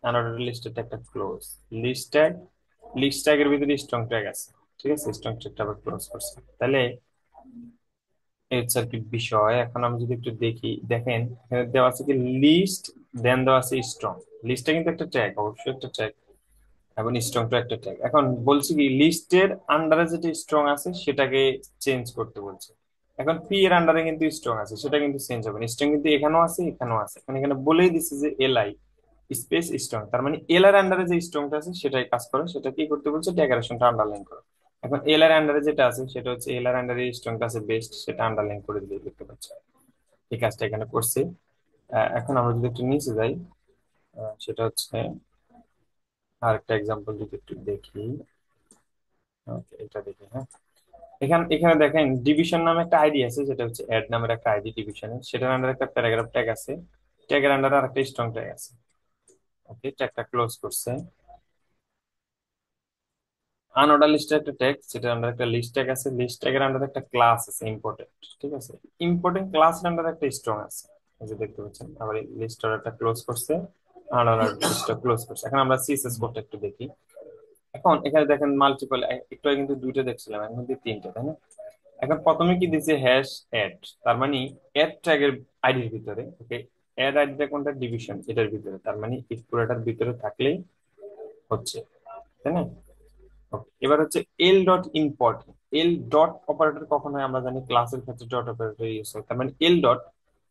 আনঅর্ডার লিস্টের ট্যাগটা ক্লোজ। লিস্ট ট্যাগ, লিস্ট ট্যাগের ভিতরে স্ট্রং ট্যাগ আছে, ঠিক আছে, স্ট্রং ট্যাগটা আবার ক্লোজ করছে। তাহলে এই হচ্ছে আর কি বিষয়। এখন আমি যদি একটু দেখি, দেখেন এখানে দেওয়া আছে কি লিস্ট, দেন দেওয়া আছে স্ট্রং। লিস্টটা কিন্তু একটা ট্যাগ, অবশ্যই একটা ট্যাগ, এবং স্ট্রংটা একটা ট্যাগ। এখন বলছি কি লিস্টের আন্ডারে যেটা স্ট্রং আছে সেটাকে চেঞ্জ করতে বলছে। এখন পি এর আন্ডারে কিন্তু স্ট্রং আছে, সেটা কিন্তু চেঞ্জ হবে না। স্ট্রং কিন্তু এখানেও আছে, এখানেও আছে। এখন এখানে বলেই দিচ্ছে যে এলআই স্পেস স্ট্রং, তার মানে এল এর আন্ডারে যে স্ট্রংটা আছে সেটাই কাজ করে, সেটা কি করতে বলছে, ডেকোরেশনটা আন্ডারলাইন করো। এখন এল এর আন্ডারে যেটা আছে সেটা হচ্ছে এল এর আন্ডারে স্ট্রংটা আছে বেস্ট, সেটা আন্ডারলাইন করে দিলে দেখতে পাচ্ছ। এই কাজটা এখানে করছে। এখন আমরা যদি একটু নিচে যাই, সেটা হচ্ছে আরেকটা এক্সাম্পল যদি একটু দেখি। Okay, এটা দেখি, হ্যাঁ। এখানে দেখেন ডিভিশন নামে একটা আইডি আছে, যেটা হচ্ছে অ্যাড নামের একটা আইডি ডিভিশনের, সেটার আন্ডারে একটা প্যারাগ্রাফ ট্যাগ আছে, ট্যাগের আন্ডারে আরেকটা স্ট্রং ট্যাগ আছে। ওকে, ট্যাগটা ক্লোজ করছে। আনঅর্ডার লিস্টের একটা ট্যাগ, সেটার আন্ডারে একটা লিস্ট ট্যাগ আছে, লিস্ট ট্যাগের আন্ডারে একটা ক্লাস আছে ইম্পর্টেন্ট, ঠিক আছে। ইম্পর্টেন্ট ক্লাসের আন্ডারে একটা স্ট্রং আছে, এই যে দেখতে পাচ্ছেন। আবার এই লিস্টটা একটা ক্লোজ করছে, আনঅর্ডার লিস্টটা ক্লোজ করছে। এখন আমরা সিএসএস কোডটা একটু দেখি। এখন এখানে দেখেন মাল্টিপল, একটু আগে কিন্তু দুইটা দেখছিলাম, এখন কিন্তু তিনটা, তাই না? এখন প্রথমে কি দিছে, হ্যাশ অ্যাড, তার মানে অ্যাড ট্যাগের আইডির ভিতরে। ওকে, অ্যাড আইডিটা কোনটা, ডিভিশন, এটার ভিতরে, তার মানে এই পুরোটার ভিতরে থাকলেই হচ্ছে, তাই না? Okay, এবার হচ্ছে L dot import. L dot operator কখন হয় আমরা জানি, ক্লাসের ক্ষেত্রে ডট অপারেটর ইউজ হয়। তার মানে এল ডট,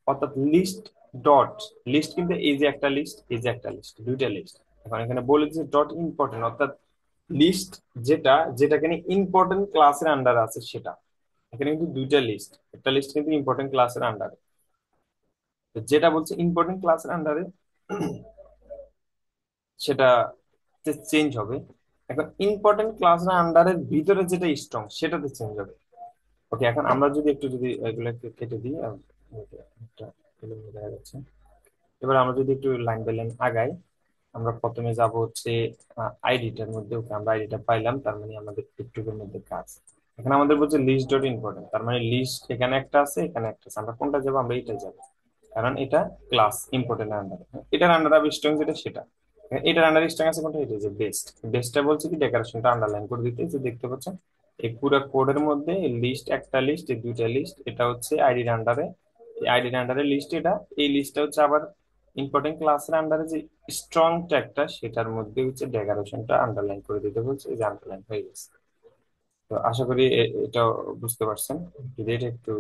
অর্থাৎ লিস্ট ডট, লিস্ট কিন্তু এই যে একটা লিস্ট, এই যে একটা লিস্ট, দুইটা লিস্ট। এখন এখানে বলে দিচ্ছে ডট ইম্পর্টেন্ট, অর্থাৎ লিস্ট যেটা, যেটা এখানে ইম্পর্টেন্ট ক্লাসের আন্ডার আছে সেটা। এখানে কিন্তু দুইটা লিস্ট, একটা লিস্ট কিন্তু ইম্পর্টেন্ট ক্লাসের আন্ডারে, যেটা বলছে ইম্পর্টেন্ট ক্লাসের আন্ডারে সেটা চেঞ্জ হবে। এখন ইম্পর্টেন্ট ক্লাসের আন্ডারের ভিতরে যেটা স্ট্রং সেটাতে চেঞ্জ হবে। ওকে, এখন আমরা যদি একটু যদি এগুলো একটু কেটে দিই, একটা এলোমেলো দেখা যাচ্ছে। এবার আমরা যদি একটু লাইন বাই লাইন আগাই, আমরা প্রথমে যাব হচ্ছে আইডিটার মধ্যে। ওকে, আমরা আইডিটা পাইলাম, তার মানে আমাদের টিকটকের মধ্যে কাজ। এখানে আমাদের বলছে লিস্ট ডট ইম্পর্টেন্ট, তার মানে লিস্ট এখানে একটা আছে, এখানে একটা আছে, আমরা কোনটা যাবো, আমরা এইটা যাবো, কারণ এটা ক্লাস ইম্পর্টেন্ট আন্ডার। এটার আন্ডার আবার স্ট্রং যেটা সেটা, এটার আন্ডার স্ট্রং আছে কোনটা, এটা যে বেস্ট। বেস্টটা বলছে কি ডেকোরেশনটা আন্ডারলাইন করে দিতে, যে দেখতে পাচ্ছেন এই পুরো কোডের মধ্যে লিস্ট একটা লিস্ট, এই দুইটা লিস্ট, এটা হচ্ছে আইডির আন্ডারে, এই আইডির আন্ডারে লিস্ট এটা, এই লিস্টটা হচ্ছে আবার ইম্পর্টেন্ট ক্লাসের আন্ডারে যে স্ট্রং ট্যাগটা, সেটার মধ্যে হচ্ছে ডেকোরেশনটা আন্ডারলাইন করে দিতে বলছে, এই যে আন্ডারলাইন হয়ে গেছে। তো আশা করি এটা বুঝতে পারছেন, যদি এটা একটু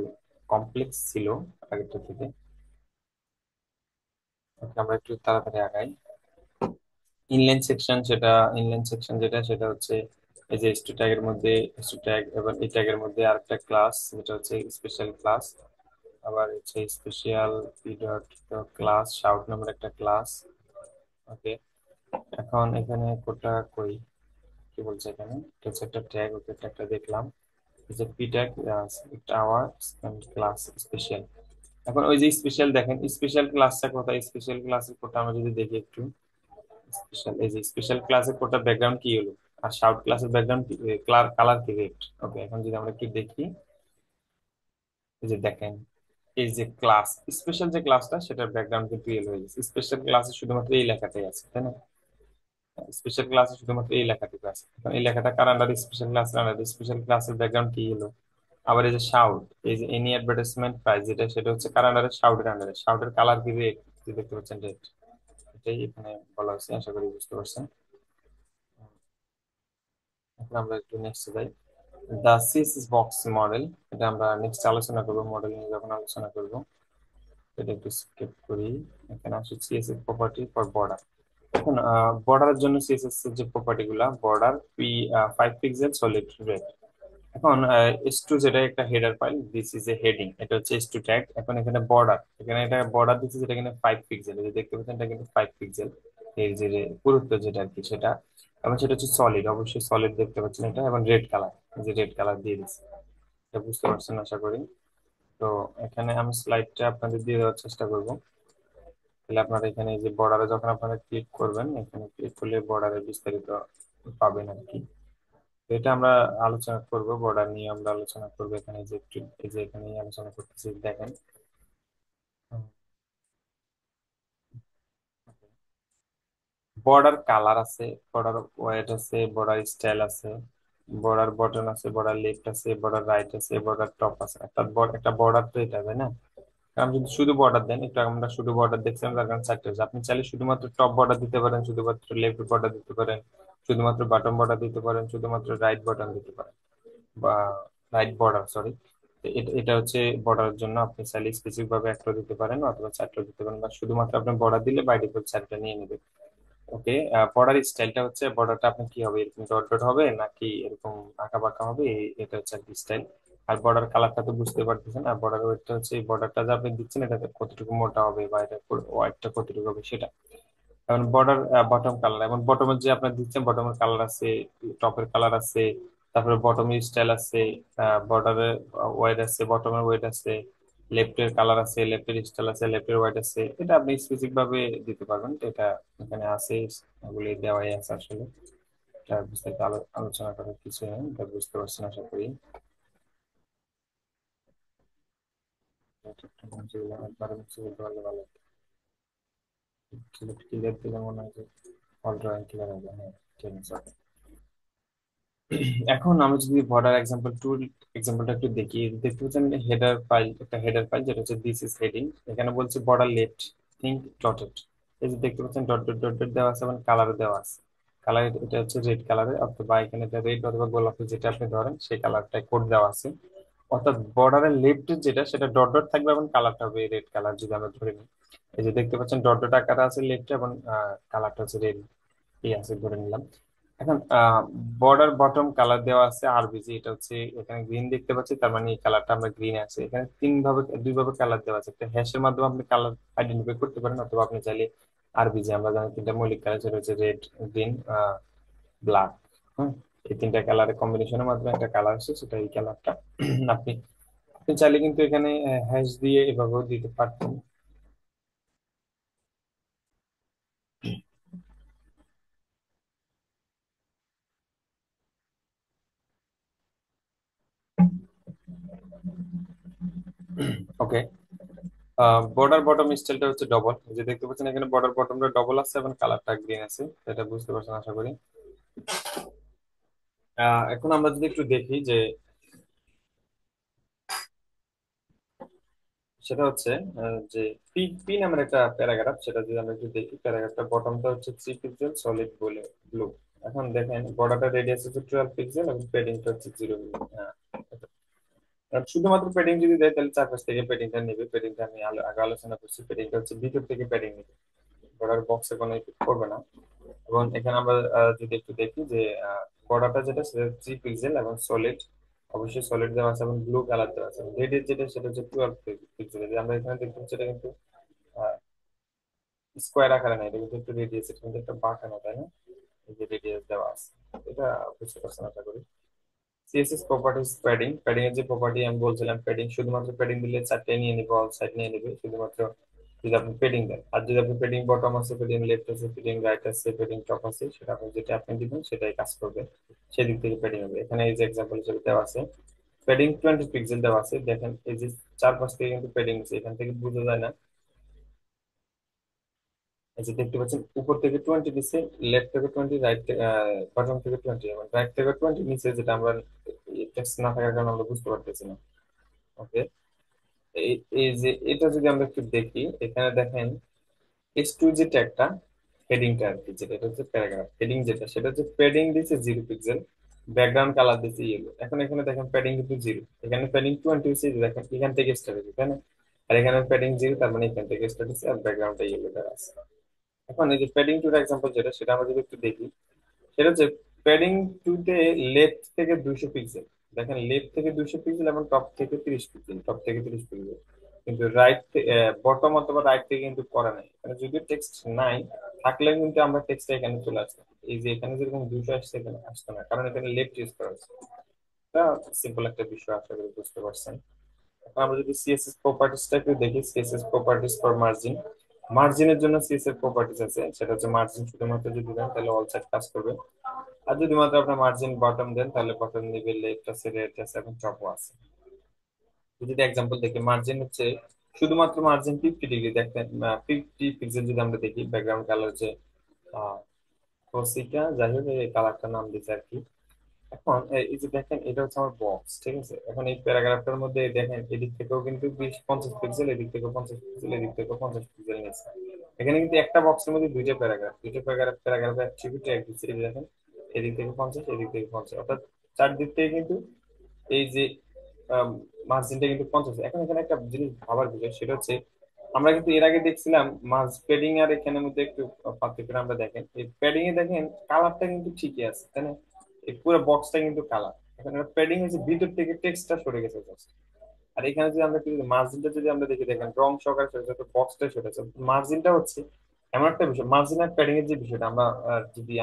কমপ্লেক্স ছিল আগেরটা থেকে। ওকে, আমরা একটু তাড়াতাড়ি আগাই। ইনলাইন সেকশন, সেটা ইনলাইন সেকশন যেটা সেটা হচ্ছে এই যে স্টু ট্যাগের মধ্যে স্টু ট্যাগ, এবার এই ট্যাগের মধ্যে আরেকটা ক্লাস, যেটা হচ্ছে স্পেশাল ক্লাস। আবার হচ্ছে স্পেশাল পিরিয়ড ক্লাস শাউট নামের একটা ক্লাস। ওকে, এখন এখানে কোডটা কই, কি বলছে এখানে, এটা হচ্ছে একটা ট্যাগ। ওকে, ট্যাগটা দেখলাম, এই যে P tag our class special. এখন ওই যে স্পেশাল, দেখেন স্পেশাল ক্লাসটা কোথায়, স্পেশাল ক্লাসের কোডটা আমরা যদি দেখি একটু, স্পেশাল, এই যে স্পেশাল ক্লাসের কোডটা ব্যাকগ্রাউন্ড কি হলো, আর শাউট ক্লাসের ব্যাকগ্রাউন্ড কালার কি রেড। ওকে, এখন যদি আমরা একটু দেখি, এই যে দেখেন, এই যে ক্লাস স্পেশাল যে ক্লাসটা সেটার ব্যাকগ্রাউন্ড কিন্তু ইয়েলো হয়ে গেছে। স্পেশাল ক্লাসে শুধুমাত্র এই লেখাটাই আছে, তাই না? স্পেশাল ক্লাসে শুধুমাত্র এই লেখাটুকু আছে। এখন এই লেখাটা কার আন্ডারে, স্পেশাল ক্লাসের আন্ডারে। স্পেশাল ক্লাসের ব্যাকগ্রাউন্ড কি হলো? আবার এই যে শাউট, এই যে এনি অ্যাডভার্টাইজমেন্ট প্রাইস, যেটা সেটা হচ্ছে কার আন্ডারে, শাউটের আন্ডারে। শাউটের কালার কি রেড, দেখতে পাচ্ছেন রেড। এটাই এখানে বলা হয়েছে, আশা করি বুঝতে পারছেন। এখন আমরা একটু নেক্সট যাই, দা সিএসএস বক্স মডেল। এটা আমরা নেক্সট আলোচনা করবো, মডেল নিয়ে যখন আলোচনা করবো। এটা একটু স্কিপ করি। এখানে আসছে সিএসএস প্রপার্টি ফর বর্ডার। এখন বর্ডারের জন্য সিএসএস এর যে প্রপার্টি গুলা, border P 5 pixel solid red. এখন S2 যেটা একটা header file, this is a heading, এটা হচ্ছে S2 ট্যাগ। এখন এখানে বর্ডার, এখানে এটা বর্ডার দিচ্ছে যেটা এখানে 5 পিক্সেল, এই যে দেখতে পাচ্ছেন এটা কিন্তু 5 পিক্সেল, এর যে পুরুত্ব যেটা আর কি সেটা। এবং সেটা হচ্ছে সলিড, অবশ্যই সলিড দেখতে পাচ্ছেন এটা, এবং রেড কালার, যে রেড কালার দিয়ে দিচ্ছে। এটা বুঝতে পারছেন আশা করি। তো এখানে আমি স্লাইডটা আপনাদের দিয়ে দেওয়ার চেষ্টা করব। তাহলে আপনারা এখানে এই যে বর্ডারে যখন আপনারা ক্লিক করবেন, এখানে ক্লিক করলে বর্ডারের বিস্তারিত পাবেন আর কি। তো এটা আমরা আলোচনা করব, বর্ডার নিয়ে আমরা আলোচনা করবো এখানে, যে একটু এই যে এখানে আলোচনা করতেছি দেখেন। বর্ডার কালার আছে, বর্ডার ওয়েট আছে, বর্ডার স্টাইল আছে, বর্ডার বটন আছে, বর্ডার লেফট আছে, বর্ডার রাইট আছে, বর্ডার টপ আছে। একটা বর্ডার তো এটা, তাই না? কারণ যদি শুধু বর্ডার দেন, একটু আগে আমরা শুধু বর্ডার দেখছিলাম, তার কারণে 4টে হচ্ছে। আপনি চাইলে শুধুমাত্র টপ বর্ডার দিতে পারেন, শুধুমাত্র লেফট বর্ডার দিতে পারেন, শুধুমাত্র বাটন বর্ডার দিতে পারেন, শুধুমাত্র রাইট বটন দিতে পারেন, বা রাইট বর্ডার, সরি। এটা এটা হচ্ছে বর্ডারের জন্য আপনি চাইলে স্পেসিফিক ভাবে একটা দিতে পারেন, অথবা 4টে দিতে পারেন, বা শুধুমাত্র আপনি বর্ডার দিলে বাই ডিফল্ট 4টে নিয়ে নেবে। ওকে, বর্ডার স্টাইলটা হচ্ছে, বর্ডারটা আপনার কি হবে, এরকম ডট ডট হবে নাকি এরকম আঁকা বাঁকা হবে, এটা হচ্ছে আর কি স্টাইল। আর বর্ডার কালারটা তো বুঝতে পারতেছেন। আর বর্ডার ওয়েটটা হচ্ছে, এই বর্ডারটা যে আপনি দিচ্ছেন এটা কতটুকু মোটা হবে, বা এটা ওয়াইডটা কতটুকু হবে সেটা। এখন বর্ডার বটম কালার, এবং বটমের যে আপনার দিচ্ছেন, বটমের কালার আছে, টপের কালার আছে, তারপরে বটমের স্টাইল আছে, বর্ডারের ওয়েট আছে, বটমের ওয়েট আছে, লেফটের কালার আছে, লেফটের স্টাইল আছে, লেফটের ওয়েট আছে। এটা আপনি স্পেসিফিক ভাবে দিতে পারবেন। তো এটা এখানে আছে, এগুলি দেওয়াই আছে আসলে। এটা বিস্তারিত আলোচনা করার কিছু নেই, এটা বুঝতে পারছেন আশা করি। এটা একটু মনোযোগ দিয়ে একবার বুঝতে বলতে পারলে ভালো হতো। ক্লিয়ার দিলে মনে হয় যে অল ড্রয়িং ক্লিয়ার হবে। হ্যাঁ, ঠিক আছে। এখন আমরা যদি বর্ডার এক্সাম্পল টু এক্সাম্পলটা একটু দেখি, দেখতে পাচ্ছেন হেডার ফাইল, একটা হেডার ফাইল যেটা হচ্ছে দিস ইজ হেডিং। এখানে বলছে বর্ডার লেফট থিঙ্ক ডটেড। এই যে দেখতে পাচ্ছেন ডট ডট ডট ডট দেওয়া আছে, এবং কালার দেওয়া আছে। কালার এটা হচ্ছে রেড কালারে, অথবা এখানে এটা রেড অথবা গোলাপি যেটা আপনি ধরেন সেই কালারটা কোড দেওয়া আছে। অর্থাৎ বর্ডারের লেফট যেটা সেটা ডট ডট থাকবে, এবং কালারটা হবে রেড কালার যদি আমরা ধরে নিই। এই যে দেখতে পাচ্ছেন ডট ডট আকারে আছে লেফটে, এবং কালারটা হচ্ছে রেড, এই আছে ধরে নিলাম। এখন বর্ডার বটম কালার দেওয়া আছে আরবিজি, এটা হচ্ছে এখানে গ্রিন দেখতে পাচ্ছি, তার মানে এই কালারটা আমরা গ্রিন আছে। এখানে দুই ভাবে কালার দেওয়া আছে, একটা হ্যাশের মাধ্যমে আপনি কালার আইডেন্টিফাই করতে পারেন, অথবা আপনি চাইলে আরবিজি, আমরা জানি তিনটা মৌলিক কালার, সেটা হচ্ছে রেড, গ্রিন, ব্ল্যাক। হ্যাঁ, এই তিনটা কালারের কম্বিনেশনের মাধ্যমে একটা কালার আছে, সেটা এই কালারটা। আপনি আপনি চাইলে কিন্তু এখানে হ্যাশ দিয়ে এভাবেও দিতে পারতেন। ওকে, বর্ডার বটম স্টাইলটা হচ্ছে ডবল, যে দেখতে পাচ্ছেন এখানে বর্ডার বটমটা ডবল আছে, এবং কালারটা গ্রিন আছে। এটা বুঝতে পারছেন আশা করি। এখন আমরা যদি একটু দেখি যে, সেটা হচ্ছে যে পি পি নামের একটা প্যারাগ্রাফ, সেটা যদি আমরা একটু দেখি, প্যারাগ্রাফটা বটমটা হচ্ছে 3 পিক্সেল সলিড বলে ব্লু। এখন দেখেন বর্ডারটা রেডিয়াস হচ্ছে 12 পিক্সেল, এবং প্যাডিংটা হচ্ছে 0। আর শুধুমাত্র প্যাডিং যদি দেয়, তাহলে চারপাশ থেকে প্যাডিংটা নেবে। প্যাডিংটা আমি আগে আলোচনা করছি, প্যাডিংটা হচ্ছে ভিতর থেকে প্যাডিং নেবে, বর্ডার বক্সে কোনো ইফেক্ট করবে না। এবং এখানে আমরা যদি একটু দেখি যে বর্ডারটা যেটা সেটা 3 পিক্সেল এবং সলিড, অবশ্যই সলিড দেওয়া আছে এবং ব্লু কালার দেওয়া আছে। রেডিয়াস যেটা সেটা হচ্ছে 12 পিক্সেল। যে আমরা এখানে দেখতে পাচ্ছি এটা কিন্তু স্কোয়ার আকারে না, এটা কিন্তু একটু রেডিয়াস, এটা কিন্তু একটা বাঁকানো, তাই না? এই যে রেডিয়াস দেওয়া আছে, এটা বুঝতে পারছেন আশা করি। সিএসএস প্রপার্টিজ প্যাডিং, প্যাডিং এর যে প্রপার্টি আমি বলছিলাম, প্যাডিং শুধুমাত্র প্যাডিং দিলে চারটে নিয়ে নিবে, অল সাইড নিয়ে নিবে শুধুমাত্র যদি আপনি প্যাডিং দেন। আর যদি আপনি প্যাডিং বটম আছে, প্যাডিং লেফট আছে, প্যাডিং রাইট আছে, প্যাডিং টপ আছে, সেটা আপনি যেটা আপনি দিবেন সেটাই কাজ করবে, সেদিক থেকে প্যাডিং হবে। এখানে এই যে এক্সাম্পল হিসেবে দেওয়া আছে, প্যাডিং 20 পিক্সেল দেওয়া আছে। দেখেন এই যে চারপাশ থেকে কিন্তু প্যাডিং আছে, এখান থেকে বোঝা যায় না। এই যে দেখতে পাচ্ছেন উপর থেকে 20 দিচ্ছে, লেফট থেকে 20, রাইট বটম থেকে 20, এবং রাইট থেকে 20 নিচে, যেটা আমরা টেক্সট না থাকার কারণে আমরা বুঝতে পারতেছি না। ওকে, এই এই যে এটা যদি আমরা একটু দেখি, এখানে দেখেন S2 যে ট্যাগটা, হেডিংটা আর কি, যেটা এটা হচ্ছে প্যারাগ্রাফ হেডিং, যেটা সেটা হচ্ছে প্যাডিং দিচ্ছে 0 পিক্সেল, ব্যাকগ্রাউন্ড কালার দিচ্ছে ইয়েলো। এখন এখানে দেখেন প্যাডিং কিন্তু 0, এখানে প্যাডিং 20 হচ্ছে, যে দেখেন এখান থেকে স্টার্ট হচ্ছে, তাই না? আর এখানে প্যাডিং 0, তার মানে এখান থেকে স্টার্ট হচ্ছে, আর ব্যাকগ্রাউন্ডটা ইয়েলো দেওয়া আছে। এখন এই যে প্যাডিং টুর এক্সাম্পল যেটা, সেটা আমরা যদি একটু দেখি, সেটা হচ্ছে প্যাডিং টুতে লেফট থেকে 200 পিক্সেল। দেখেন লেফট থেকে 200 পিক্সেল এবং টপ থেকে 30 পিক্সেল, টপ থেকে 30 পিক্সেল। কিন্তু রাইট, বটম অথবা রাইট থেকে কিন্তু করা নাই, এখানে যদি টেক্সট নাই, থাকলে কিন্তু আমরা টেক্সটটা এখানে চলে আসবে। এই যে এখানে যেরকম 200 আসছে, এখানে আসতো না, কারণ এখানে লেফট ইউজ করা হচ্ছে। এটা সিম্পল একটা বিষয়, আশা করি বুঝতে পারছেন। এখন আমরা যদি সিএসএস প্রপার্টিসটা একটু দেখি, সিএসএস প্রপার্টিস ফর মার্জিন, মার্জিনের জন্য সিএসএস প্রপার্টিস আছে। সেটা হচ্ছে মার্জিন শুধুমাত্র যদি দেন তাহলে অল সাইড কাজ করবে, আর যদি মাত্র আপনার মার্জিন বটম দেন তাহলে বটম নিবে, লেফট আছে, রাইট আছে এবং টপও আছে। যদি এক্সাম্পল দেখি, মার্জিন হচ্ছে শুধুমাত্র মার্জিন 50 ডিগ্রি, দেখেন 50 পিক্সেল যদি আমরা দেখি, ব্যাকগ্রাউন্ড কালার যে কোসিটা, যাই হোক এই কালারটার নাম দিচ্ছে আর কি। এখন এই যে দেখেন এটা হচ্ছে আমার বক্স, ঠিক আছে? এখন এই প্যারাগ্রাফটার মধ্যে দেখেন এদিক থেকেও কিন্তু 20 50 পিক্সেল, এদিক থেকেও 50 পিক্সেল, এদিক থেকেও 50 পিক্সেল নিচ্ছে। এখানে কিন্তু একটা বক্সের মধ্যে দুইটা প্যারাগ্রাফ, দুইটা প্যারাগ্রাফ অ্যাট্রিবিউট এক দিচ্ছে, এই যে দেখেন এদিক থেকে 50, এদিক থেকে 50, অর্থাৎ চারদিক থেকে কিন্তু এই যে মার্জিনটা কিন্তু 50। এখন এখানে একটা জিনিস ভাবার বিষয়, সেটা হচ্ছে আমরা কিন্তু এর আগে দেখছিলাম মার্জ প্যাডিং আর এখানের মধ্যে একটু পার্থক্য। আমরা দেখেন এই প্যাডিং এ দেখেন কালারটা কিন্তু ঠিকই আছে, তাই না? এই পুরো বক্সটা কিন্তু কালার। এখন প্যাডিং হচ্ছে ভিতর থেকে টেক্সটটা সরে গেছে just। আর এখানে যদি আমরা মার্জিনটা যদি আমরা দেখি, দেখেন রং সহকারে সরে গেছে, বক্সটা সরে গেছে। মার্জিনটা হচ্ছে এমন একটা বিষয়, মার্জিন আর প্যাডিং এর যে বিষয়টা আমরা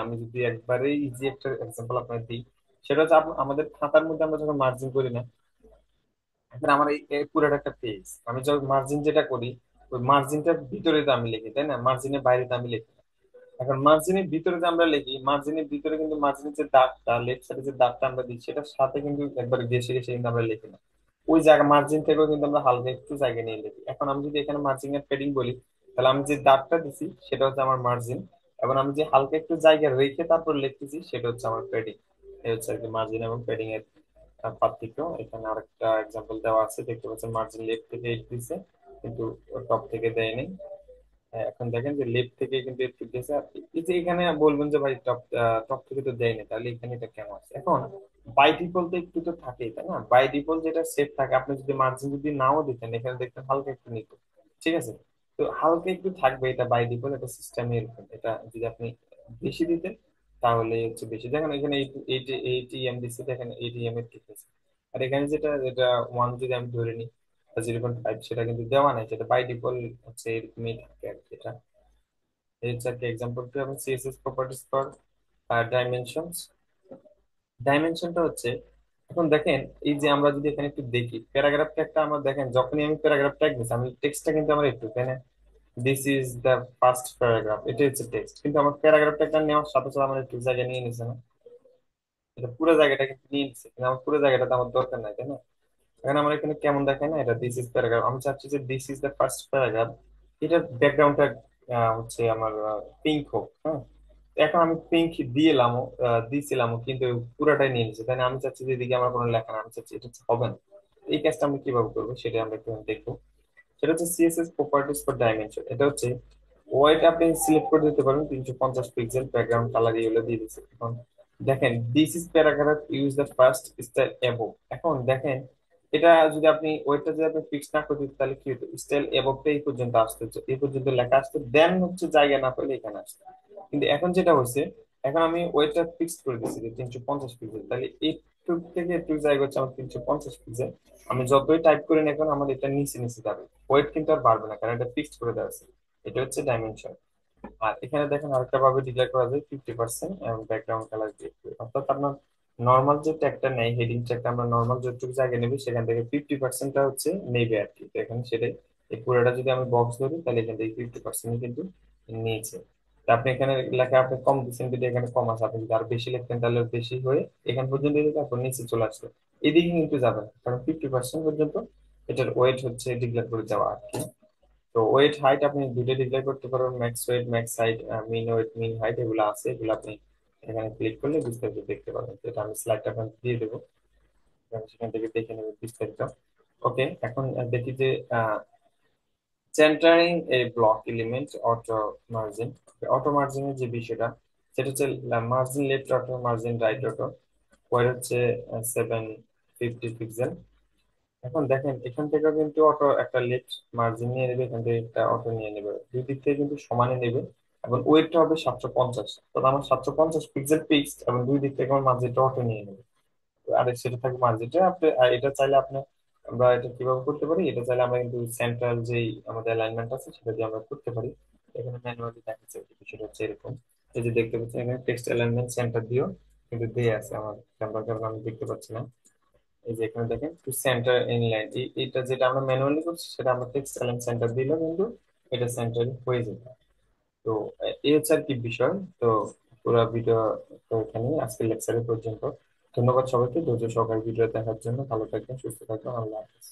আমি যদি একবারে ইজি একটা এক্সাম্পল আপনাকে দিই, সেটা হচ্ছে আমাদের খাতার মধ্যে আমরা যখন মার্জিন করি না, এখন আমার এই পুরোটা একটা পেজ, আমি যখন মার্জিন যেটা করি, ওই মার্জিনটার ভিতরে তো আমি লিখি, তাই না? মার্জিনের বাইরে তো আমি লিখি না। এখন মার্জিনের ভিতরে যে আমরা লিখি, মার্জিনের ভিতরে কিন্তু মার্জিনের যে দাগটা, লেফট সাইডে যে দাগটা আমরা দিই, সেটার সাথে কিন্তু একবারে ঘেসে ঘেসে কিন্তু আমরা লিখি না। ওই জায়গা মার্জিন থেকেও কিন্তু আমরা হালকা একটু জায়গা নিয়ে লিখি। এখন আমি যদি এখানে মার্জিন এর পেডিং বলি, তাহলে আমি যে দাগটা দিছি সেটা হচ্ছে আমার মার্জিন, এবং আমি যে হালকা একটু জায়গা রেখে তারপর লিখতেছি সেটা হচ্ছে আমার পেডিং। এই হচ্ছে আর কি মার্জিন এবং পেডিং এর পার্থক্য। এখানে আরেকটা এক্সাম্পল দেওয়া আছে, দেখতে পাচ্ছেন মার্জিন লেফট থেকে 8 দিছে, কিন্তু টপ থেকে দেয়নি। হ্যাঁ, এখন দেখেন যে লেফট থেকে কিন্তু একটু দিয়েছে। আর এই যে এখানে বলবেন যে ভাই টপ টপ থেকে তো দেয়নি, তাহলে এখানে এটা কেন আছে? এখন বাই ডিফল্ট একটু তো থাকেই, তাই না? বাই ডিফল্ট যেটা সেট থাকে, আপনি যদি মার্জিন যদি নাও দিতেন, এখানে দেখতেন হালকা একটু নিত, ঠিক আছে? তো হালকা একটু থাকবে, এটা বাই ডিফল্ট, এটা সিস্টেমে এরকম। এটা যদি আপনি বেশি দিতেন তাহলে হচ্ছে বেশি। দেখেন এখানে এইটি এম দিচ্ছে, দেখেন এইটি এম এর ঠিক আছে। আর এখানে যেটা যেটা ওয়ান যদি আমি ধরে নিই, 0.5, সেটা কিন্তু দেওয়া নাই, সেটা বাই ডিফল্ট হচ্ছে এরকমই থাকে আর কি। এটা এই হচ্ছে আর কি এক্সাম্পল টু। এবং সিএসএস প্রপার্টিস ফর ডাইমেনশনস, ডাইমেনশনটা হচ্ছে, এখন দেখেন এই যে আমরা যদি এখানে একটু দেখি প্যারাগ্রাফ ট্যাগটা, আমরা দেখেন যখনই আমি প্যারাগ্রাফ ট্যাগ দিচ্ছি, আমি টেক্সটটা কিন্তু আমার একটু, তাই না? This is the first paragraph, এটা হচ্ছে টেক্সট, কিন্তু আমার প্যারাগ্রাফ ট্যাগটা নেওয়ার সাথে সাথে আমার একটু জায়গা নিয়ে নিছে না? এটা পুরো জায়গাটা কিন্তু নিয়ে নিচ্ছে, কিন্তু আমার পুরো জায়গাটা তো আমার দরকার নাই, তাই না? এখন আমার এখানে কেমন দেখায় না, এটা দিস ইজ প্যারাগ্রাফ, আমি চাচ্ছি যে this is the first paragraph, এটার ব্যাকগ্রাউন্ডটা হচ্ছে আমার পিঙ্ক হোক, হ্যাঁ? এখন আমি পিঙ্ক দিয়েলামও, দিয়েছিলামও, কিন্তু পুরাটাই নিয়ে নিচ্ছে, তাই না? আমি চাচ্ছি যে এদিকে আমার কোনো লেখা না, আমি চাচ্ছি এটা হচ্ছে হবে না। এই কাজটা আমরা কিভাবে করবো সেটা আমরা একটু দেখবো। সেটা হচ্ছে সিএসএস প্রপার্টিস ফর ডাইমেনশন। এটা হচ্ছে ওয়াইট, আপনি সিলেক্ট করে দিতে পারেন 350 পিক্সেল, ব্যাকগ্রাউন্ড কালার এগুলো দিয়ে দিচ্ছে। এখন দেখেন this is paragraph, use the first style above. এখন দেখেন এটা যদি আপনি ওয়েটটা যদি আপনি ফিক্স না করে দিতে, তাহলে কি হতো? স্টাইল অ্যাবভটা এই পর্যন্ত আসতো, এই পর্যন্ত লেখা আসতো, দেন হচ্ছে জায়গা না পেলে এখানে আসতো। কিন্তু এখন যেটা হচ্ছে, এখন আমি ওয়েটটা ফিক্সড করে দিচ্ছি যে 350 পিক্সেল, তাহলে এই একটু থেকে একটু জায়গা হচ্ছে আমার 350 পিক্সেল। আমি যতই টাইপ করি না এখন আমার এটা নিচে নিচে যাবে, ওয়েট কিন্তু আর বাড়বে না, কারণ এটা ফিক্সড করে দেওয়া আছে। এটা হচ্ছে ডাইমেনশন। আর এখানে দেখেন আরেকটা ভাবে ডিক্লেয়ার করা যায় 50% এবং ব্যাকগ্রাউন্ড কালার দিয়ে, অর্থাৎ আপনার নর্মাল যে ট্যাগটা নেই, হেডিং ট্যাগটা আমরা নর্মাল যতটুকু জায়গা নেবে সেখান থেকে 50%টা হচ্ছে নেবে আর কি। তো এখানে সেটাই, এই পুরোটা যদি আমি বক্স ধরি তাহলে এখান থেকে 50% কিন্তু নিয়েছে। তা আপনি এখানে লেখা আপনি কম দিচ্ছেন কিন্তু এখানে কম আছে, আপনি যদি আরো বেশি লিখতেন তাহলে বেশি হয়ে এখান পর্যন্ত এসে তারপর নিচে চলে আসবে। এদিকে কিন্তু যাবে না, কারণ 50% পর্যন্ত এটার ওয়েট হচ্ছে ডিক্লেয়ার করে দেওয়া আর কি। তো ওয়েট হাইট আপনি দুটো ডিক্লেয়ার করতে পারবেন, ম্যাক্স ওয়েট ম্যাক্স হাইট, মিন ওয়েট মিন হাইট, এগুলো আছে, এগুলো আপনি এখানে ক্লিক করলে বিস্তারিত দেখতে পাবেন। তো এটা আমি স্লাইডটা আপনাকে দিয়ে দেবো, আপনি সেখান থেকে দেখে নেবেন বিস্তারিত। ওকে, এখন দেখি যে centering a block element auto margin. Auto মার্জিনের যে বিষয়টা, সেটা হচ্ছে margin left auto, margin right auto, ওয়ার হচ্ছে 750 পিক্সেল। এখন দেখেন এখান থেকে কিন্তু অটো একটা লেফট মার্জিন নিয়ে নেবে, এখান থেকে একটা অটো নিয়ে নেবে, দুই দিক থেকে কিন্তু সমানে নেবে। এবং ওয়েটটা হবে 750, তো আমার 750 পিক্সেল ফিক্সড এবং দুই দিক থেকে আমার মার্জিনটা অটো নিয়ে নেবে। আর সেটা থাকবে মার্জিনটা আপনি, আর এটা চাইলে আপনি, আমরা এটা কিভাবে করতে পারি, এটা চাইলে আমরা কিন্তু সেন্ট্রাল যেই আমাদের অ্যালাইনমেন্ট আছে সেটা দিয়ে আমরা করতে পারি। এখানে ম্যানুয়ালি দেখাচ্ছে বিষয়টা হচ্ছে এরকম। এই যে দেখতে পাচ্ছেন এখানে টেক্সট অ্যালাইনমেন্ট সেন্টার দিয়েও কিন্তু দিয়ে আছে, আমার ক্যামেরা ক্যামেরা আমি দেখতে পাচ্ছি না। এই যে এখানে দেখেন টু সেন্টার ইন লাইন, এটা যেটা আমরা ম্যানুয়ালি করছি সেটা আমরা টেক্সট অ্যালাইন সেন্টার দিলেও কিন্তু এটা সেন্টার হয়ে যাবে। তো এই হচ্ছে আর কি বিষয়। তো পুরো ভিডিও তো এখানে আজকের লেকচারে পর্যন্ত। ধন্যবাদ সবাইকে ধৈর্য সহকারে ভিডিও দেখার জন্য। ভালো থাকবেন, সুস্থ থাকবেন, আল্লাহ হাফেজ।